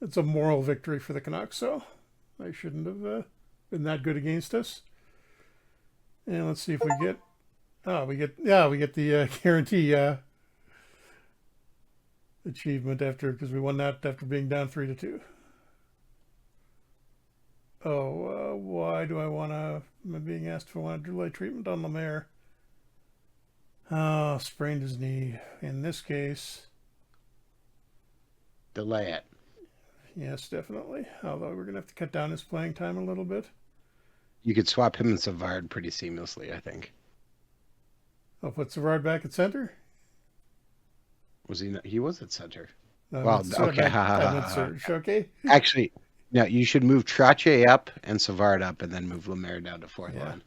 It's a moral victory for the Canucks, so they shouldn't have been that good against us. And let's see if we get. We get the guarantee achievement because we won that after being down 3-2. Why do I want to? Am I being asked if I want to delay treatment on Lemaire? Oh, sprained his knee. In this case, Delay it. yes, definitely. Although we're going to have to cut down his playing time a little bit. You could swap him and Savard pretty seamlessly, I think. I'll put Savard back at center. Was he? He was at center. No, Well, okay. I meant Serge. Okay. Actually, no. You should move Trottier up and Savard up, and then move Lemaire down to fourth line.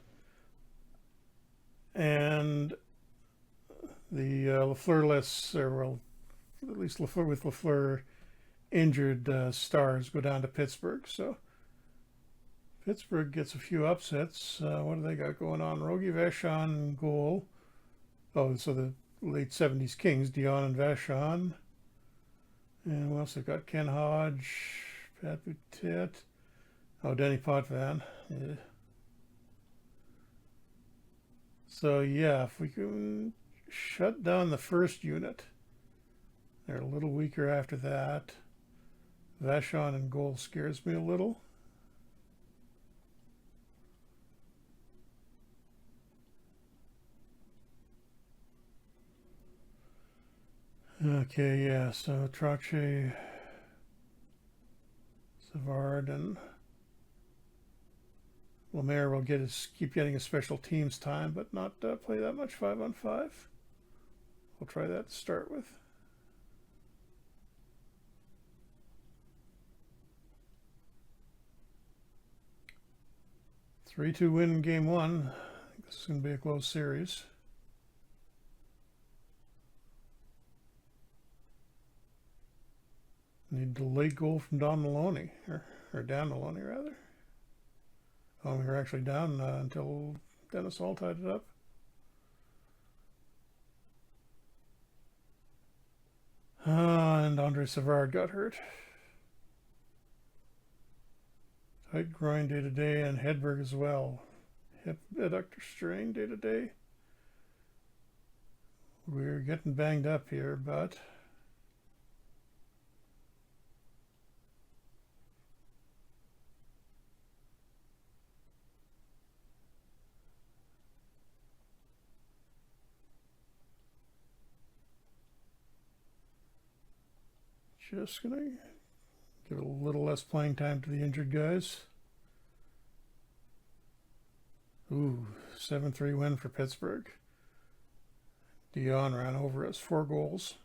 And the Lafleur-less, or well, at least Lafleur with Lafleur injured stars go down to Pittsburgh. So Pittsburgh gets a few upsets. What do they got going on? Rogie Vachon goal. Oh, so the late 70s Kings, Dion and Vachon. And what else? They've got Ken Hodge, Pat Boutet. Oh, Denny Potvin. Yeah. So, yeah, if we can shut down the first unit, they're a little weaker after that. Vachon in goal scares me a little. Okay, yeah, so Trottier, Savard, and Lemaire will keep getting his special teams time, but not play that much 5-on-5. We'll try that to start with. A 3-2 win in Game 1. I think this is going to be a close series. Need a late goal from Don Maloney, or Dan Maloney, rather. Oh, we were actually down until Dennis Hall tied it up. And Andre Savard got hurt. Tight groin day to day, and Hedberg as well. Hip adductor strain day to day. We're getting banged up here, but just going to give a little less playing time to the injured guys. Ooh, 7-3 win for Pittsburgh. Dion ran over us, 4 goals.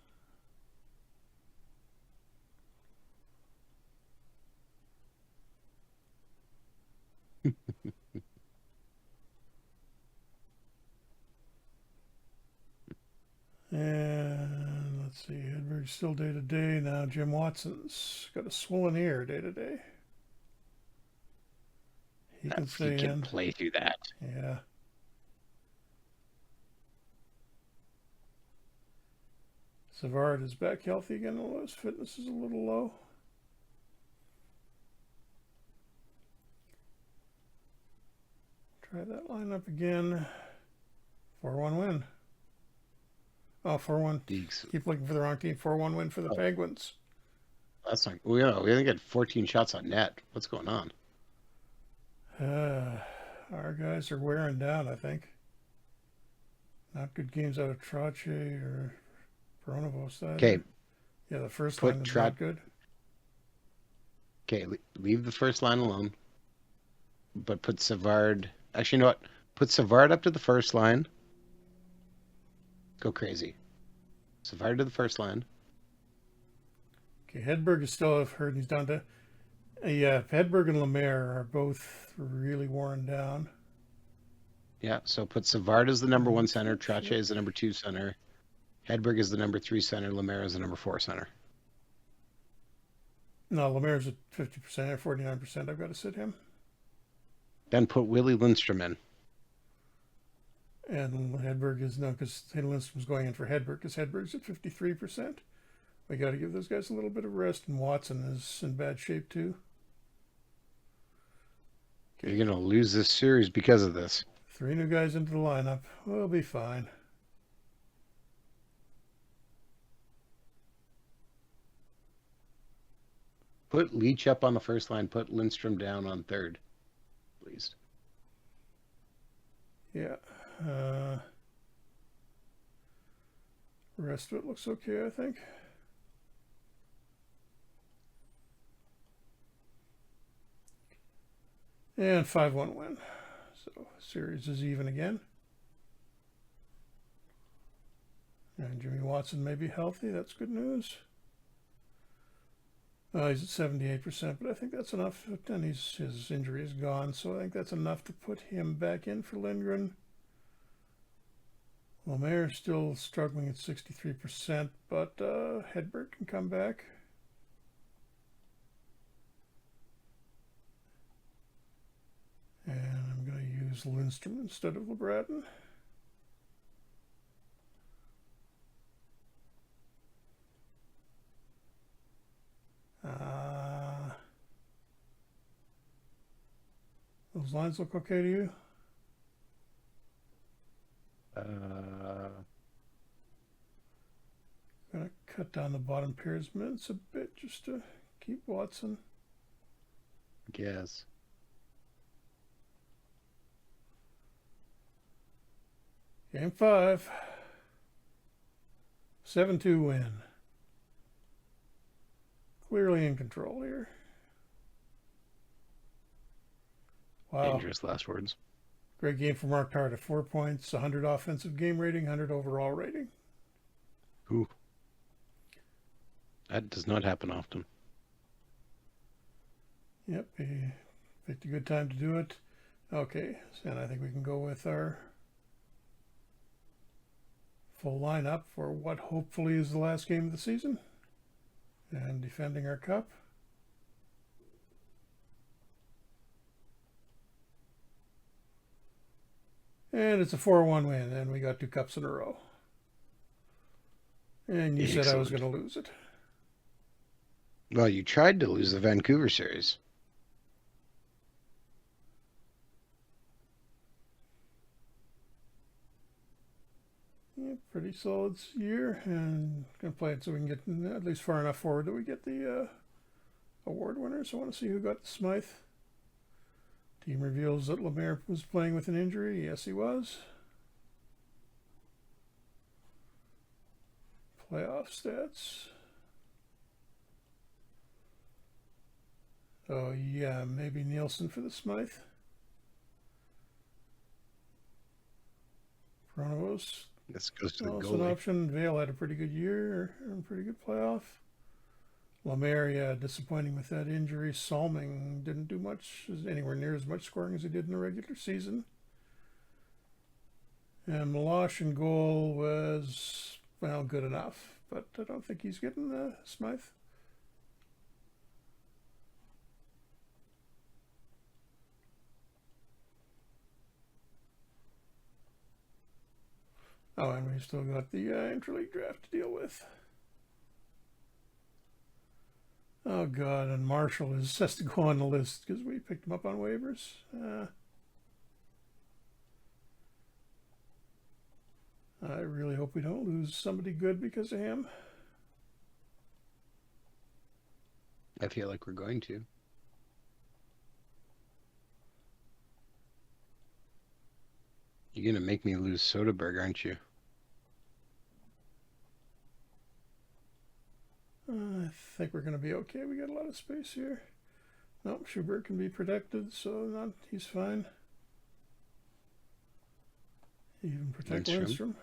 And let's see, Hedberg's still day to day. Now Jim Watson's got a swollen ear day to day. He can He stay can in. play through that. Yeah. Savard is back healthy again, although his fitness is a little low. Try that lineup again. 4-1 win. Oh, 4-1. Deeks. Keep looking for the wrong team. 4-1 win for the Penguins. That's not. We only got 14 shots on net. What's going on? Our guys are wearing down, I think. Not good games out of Trache or Peronovos. Okay. Yeah, the first line is not good. Okay, leave the first line alone. But put Savard. Actually, you know what? Put Savard up to the first line. Go crazy. Savard to the first line. Okay, Hedberg is still hurt. He's down to. Yeah, Hedberg and Lemaire are both really worn down. Yeah, so put Savard as the number 1 center. Trache is the number 2 center. Hedberg is the number 3 center. Lemaire is the number 4 center. No, Lemaire's at 50% or 49%. I've got to sit him. Then put Willie Lindstrom in. And Hedberg is no, because Lindstrom's going in for Hedberg, because Hedberg's at 53%. We got to give those guys a little bit of rest, and Watson is in bad shape too. You're going to lose this series because of this. 3 new guys into the lineup. We'll be fine. Put Leach up on the first line. Put Lindstrom down on third, please. Yeah. Rest of it looks okay, I think. And 5-1 win. So series is even again. And Jimmy Watson may be healthy. That's good news. He's at 78%, but I think that's enough. And his injury is gone, so I think that's enough to put him back in for Lindgren. Lemaire is still struggling at 63%, but Hedberg can come back. And I'm going to use Lindstrom instead of LeBratton. Those lines look okay to you? Gonna cut down the bottom pairs minutes a bit just to keep Watson. Guess. Game 5. 7-2 win. Clearly in control here. Wow. Dangerous last words. Great game for Mark Tarta. 4 points, 100 offensive game rating, 100 overall rating. Ooh. That does not happen often. Yep, he picked a good time to do it. Okay, and I think we can go with our full lineup for what hopefully is the last game of the season. And defending our cup. And it's a 4-1 win, and we got 2 cups in a row. And you said I was going to lose it. Well, you tried to lose the Vancouver series. Yeah, pretty solid year, and going to play it so we can get at least far enough forward that we get the award winners. I want to see who got the Smythe. Team reveals that Lemaire was playing with an injury. Yes, he was. Playoff stats. Oh, yeah, maybe Nielsen for the Smythe. Peronovos. This goes to the Also an goalie. option. Vale had a pretty good year and pretty good playoff. Lemaire, yeah, disappointing with that injury. Salming didn't do much, anywhere near as much scoring as he did in the regular season. And Meloche in goal was, well, good enough, but I don't think he's getting the Smythe. Oh, and we still got the interleague draft to deal with. Oh God, and Marshall has to go on the list because we picked him up on waivers. I really hope we don't lose somebody good because of him. I feel like we're going to. You're going to make me lose Soderberg, aren't you? I think we're going to be okay. We got a lot of space here. Nope, Schubert can be protected, so he's fine. Even protect Lindstrom.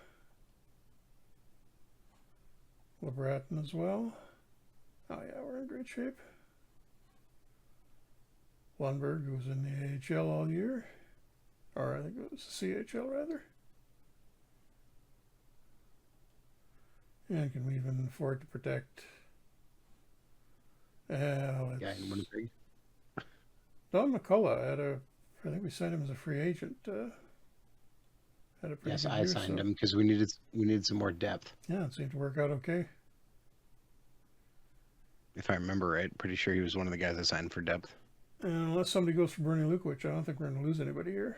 LeBratton as well. Oh yeah, we're in great shape. Lundberg was in the AHL all year. Or I think it was the CHL rather. And can we even afford to protect Yeah, in Winnipeg. Don McCullough I think we signed him as a free agent. Had a pretty Yes, good I year, signed so. him because we needed some more depth. Yeah, it seemed to work out okay. If I remember right, pretty sure he was one of the guys I signed for depth. And unless somebody goes for Bernie Lukowich, I don't think we're going to lose anybody here.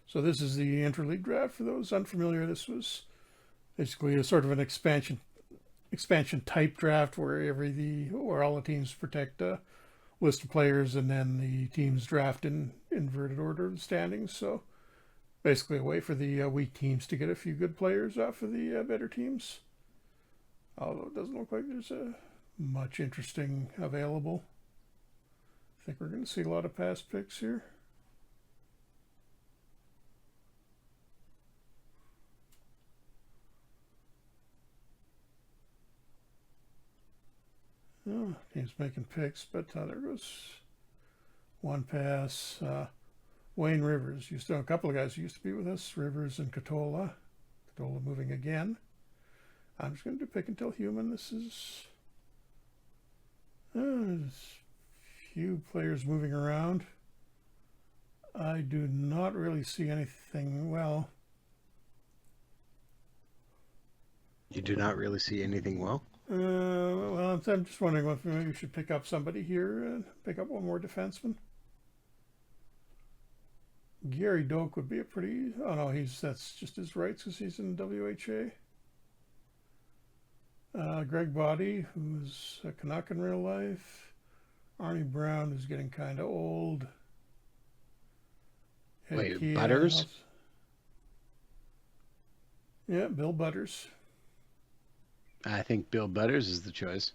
So this is the interleague draft. For those unfamiliar, this was basically a sort of an expansion type draft where all the teams protect a list of players and then the teams draft in inverted order of the standings. So basically a way for the weak teams to get a few good players off of the better teams. Although it doesn't look like there's much interesting available. I think we're going to see a lot of past picks here. Oh, team's making picks, but there goes one pass. Wayne Rivers. Used to a couple of guys who used to be with us. Rivers and Katola. Katola moving again. I'm just going to do pick until human. This is there's a few players moving around. I do not really see anything. Well, You do not really see anything well? well, I'm just wondering if maybe we should pick up somebody here and pick up one more defenseman. Gary Doak would be a pretty. Oh no, that's just his rights because he's in WHA. Greg Body, who's a Canuck in real life. Arnie Brown, who's getting kind of old. Wait, Butters? Yeah, Bill Butters. I think Bill Butters is the choice.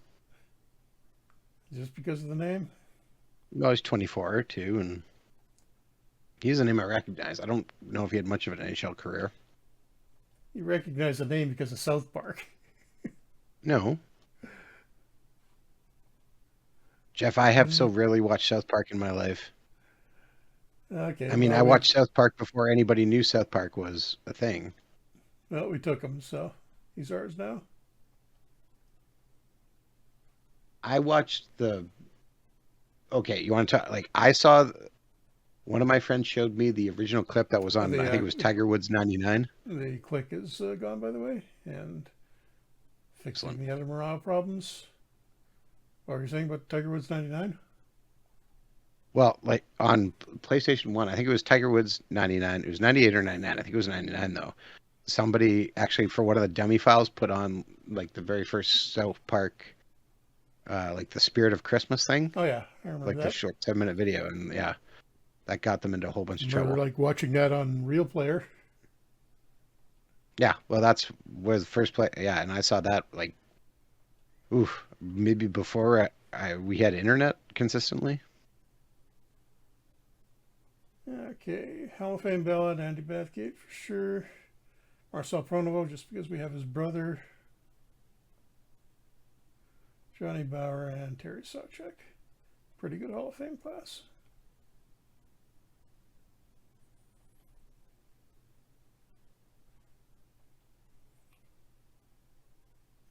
Just because of the name? Well, he's 24 too, and he's a name I recognize. I don't know if he had much of an NHL career. You recognize the name because of South Park. No. Jeff, I have so rarely watched South Park in my life. Okay. I mean, I watched South Park before anybody knew South Park was a thing. Well, we took him, so he's ours now. I watched Okay, you want to talk? Like, I saw one of my friends showed me the original clip that was on. I think it was Tiger Woods '99. The click is gone, by the way, and fixing the other morale problems. What were you saying about Tiger Woods '99? Well, like on PlayStation 1, I think it was Tiger Woods '99. It was '98 or '99. I think it was '99 though. Somebody actually for one of the dummy files put on like the very first South Park. Like the Spirit of Christmas thing. Oh yeah, I remember like that. The short 10-minute video, and yeah, that got them into a whole bunch of trouble. Like watching that on Real Player. Yeah, well, that's where the first play. Yeah, and I saw that like, maybe before we had internet consistently. Okay, Hall of Fame ballot, Andy Bathgate for sure. Marcel Pronovo, just because we have his brother. Johnny Bauer and Terry Sawchuk. Pretty good Hall of Fame class.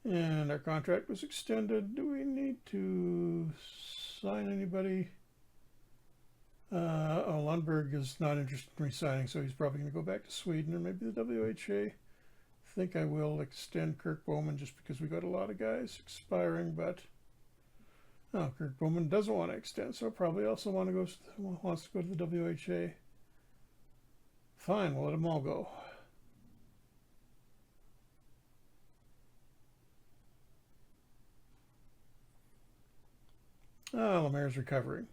And our contract was extended. Do we need to sign anybody? Lundberg is not interested in resigning, so he's probably going to go back to Sweden or maybe the WHA. I think I will extend Kirk Bowman just because we got a lot of guys expiring, but no, Kirk Bowman doesn't want to extend, so probably also wants to go to the WHA. Fine, we'll let them all go. Lemaire's recovering.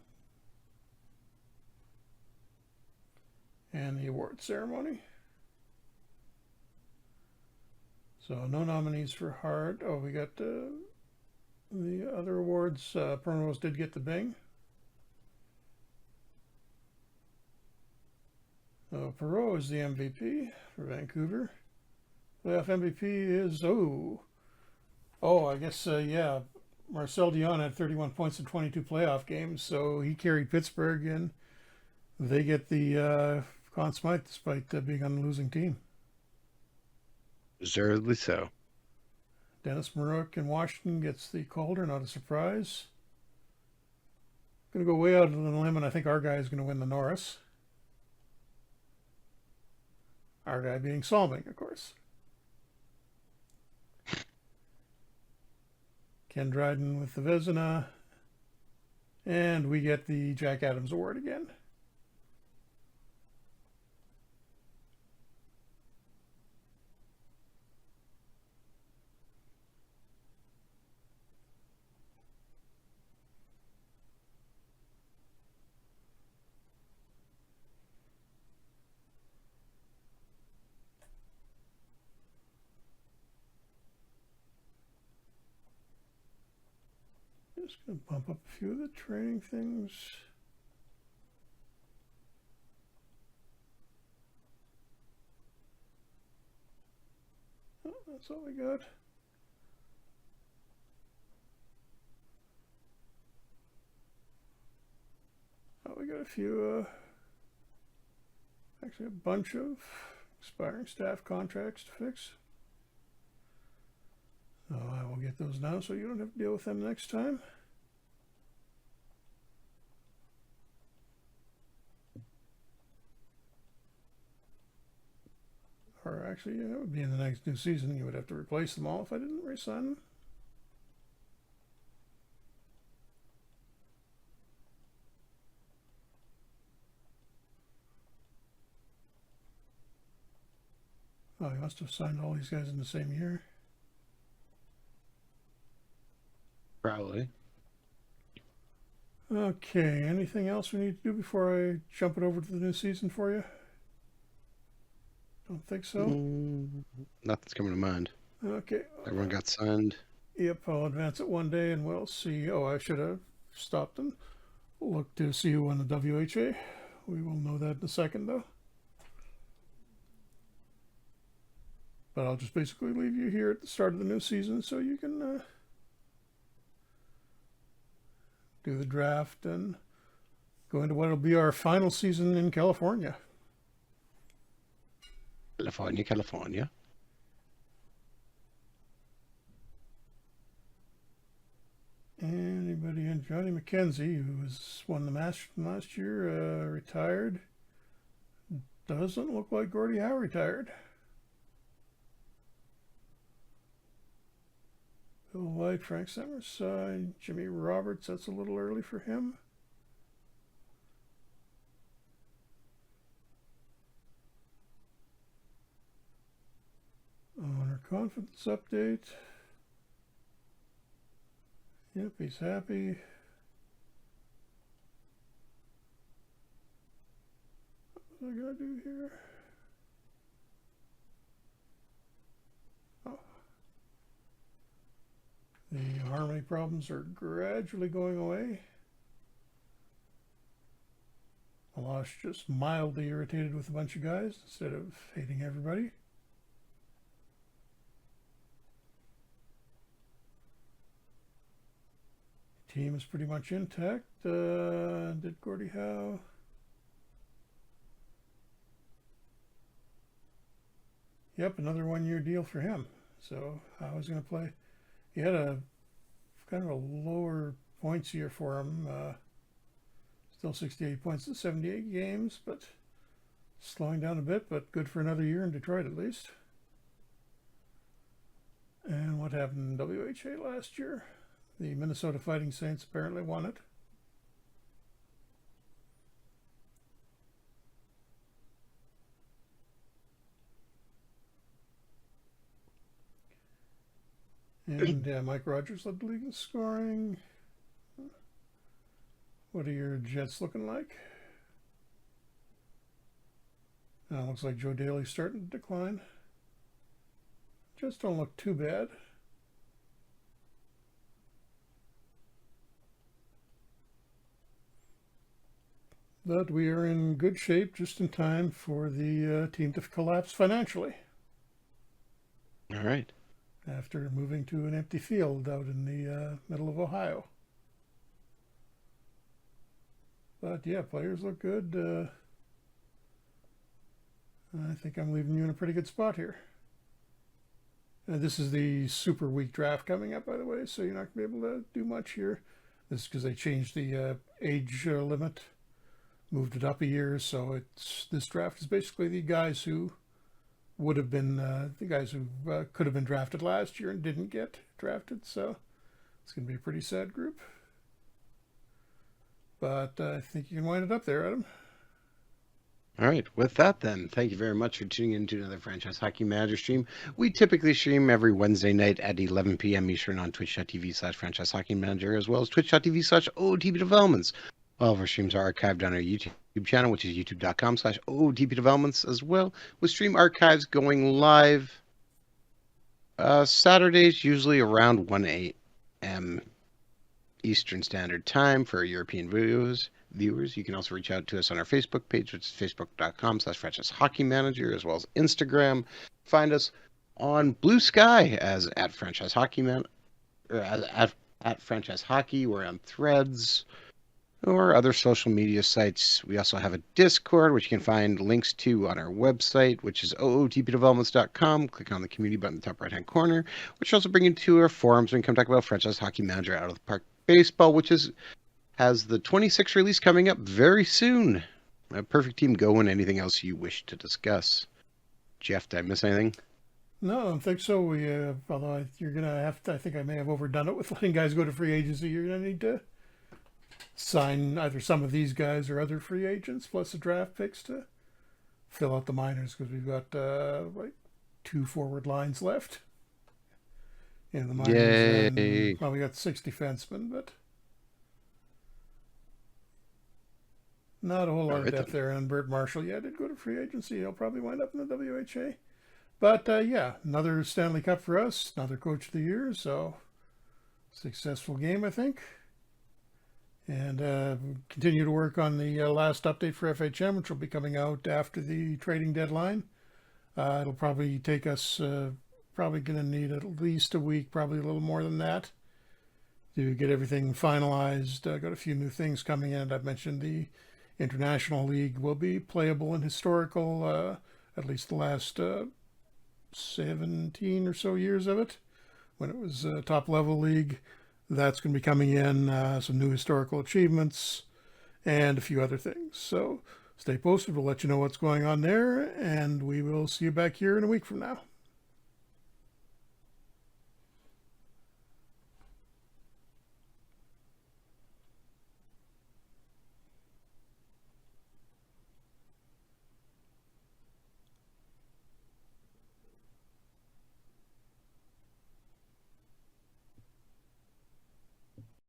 And the award ceremony. So no nominees for Hart. Oh, we got the other awards. Penrose did get the Bing. Perreault is the MVP for Vancouver. Playoff MVP is I guess yeah. Marcel Dion had 31 points in 22 playoff games, so he carried Pittsburgh, and they get the Conn Smythe despite being on the losing team. Deservedly so. Dennis Marouk in Washington gets the Calder, not a surprise. Going to go way out on the limb, and I think our guy is going to win the Norris. Our guy being Salming, of course. Ken Dryden with the Vezina. And we get the Jack Adams Award again. Just going to bump up a few of the training things. Oh, that's all we got. Oh, we got a few, actually a bunch of expiring staff contracts to fix. So I will get those now so you don't have to deal with them next time. Or actually, yeah, it would be in the next new season. You would have to replace them all if I didn't re-sign them. Oh, he must have signed all these guys in the same year. Probably. Okay, anything else we need to do before I jump it over to the new season for you? Don't think so. Nothing's coming to mind. Okay. Everyone got signed. Yep, I'll advance it one day and we'll see. Oh, I should have stopped and looked to see who won the WHA. We will know that in a second, though. But I'll just basically leave you here at the start of the new season so you can do the draft and go into what will be our final season in California. California. Anybody in Johnny McKenzie, who has won the Masters from last year, retired. Doesn't look like Gordie Howe retired. Bill White, Frank Summerside, Jimmy Roberts, that's a little early for him. Owner confidence update. Yep, he's happy. What was I gonna do here? Oh. The harmony problems are gradually going away. Malash just mildly irritated with a bunch of guys instead of hating everybody. Team is pretty much intact. Did Gordie Howe? Yep, another one-year deal for him. So Howe is going to play. He had a kind of a lower points year for him. Still 68 points in 78 games, but slowing down a bit, but good for another year in Detroit at least. And what happened in WHA last year? The Minnesota Fighting Saints apparently won it. And Mike Rogers led the league in scoring. What are your Jets looking like? Looks like Joe Daly's starting to decline. Jets don't look too bad. But we are in good shape just in time for the team to collapse financially. All right. After moving to an empty field out in the middle of Ohio. But yeah, players look good. I think I'm leaving you in a pretty good spot here. This is the super weak draft coming up, by the way, so you're not going to be able to do much here. This is because they changed the age limit, moved it up a year, so this draft is basically the guys who would have been the guys who could have been drafted last year and didn't get drafted, so it's going to be a pretty sad group. But I think you can wind it up there, Adam. All right. With that, then, thank you very much for tuning in to another Franchise Hockey Manager stream. We typically stream every Wednesday night at 11 p.m. Eastern on twitch.tv/Franchise Hockey Manager, as well as twitch.tv/OOTP Developments. All of our streams are archived on our YouTube channel, which is youtube.com/OOTP Developments, as well, with stream archives going live Saturdays, usually around 1 a.m. Eastern Standard Time for European viewers. You can also reach out to us on our Facebook page, which is facebook.com/Franchise Hockey Manager, as well as Instagram. Find us on Bluesky as at Franchise Hockey Man, or at Franchise Hockey. We're on Threads or other social media sites. We also have a Discord, which you can find links to on our website, which is ootpdevelopments.com. Click on the community button in the top right-hand corner, which will also bring you to our forums when we come talk about Franchise Hockey Manager Out of the Park Baseball, which has the 26th release coming up very soon. A perfect team go and anything else you wish to discuss. Jeff, did I miss anything? No, I don't think so. Although you're going to have to, I think I may have overdone it with letting guys go to free agency. You're going to need to sign either some of these guys or other free agents, plus the draft picks to fill out the minors, because we've got like 2 forward lines left in the minors. Yay. And, well, we got 6 defensemen, but not a whole lot of depth there. And Bert Marshall, did go to free agency. He'll probably wind up in the WHA. But another Stanley Cup for us, another Coach of the Year. So successful game, I think. And continue to work on the last update for FHM, which will be coming out after the trading deadline. It'll probably take us, probably going to need at least a week, probably a little more than that, to get everything finalized. Got a few new things coming in. I've mentioned the International League will be playable and historical, at least the last 17 or so years of it, when it was a top-level league. That's going to be coming in, some new historical achievements, and a few other things. So stay posted. We'll let you know what's going on there, and we will see you back here in a week from now.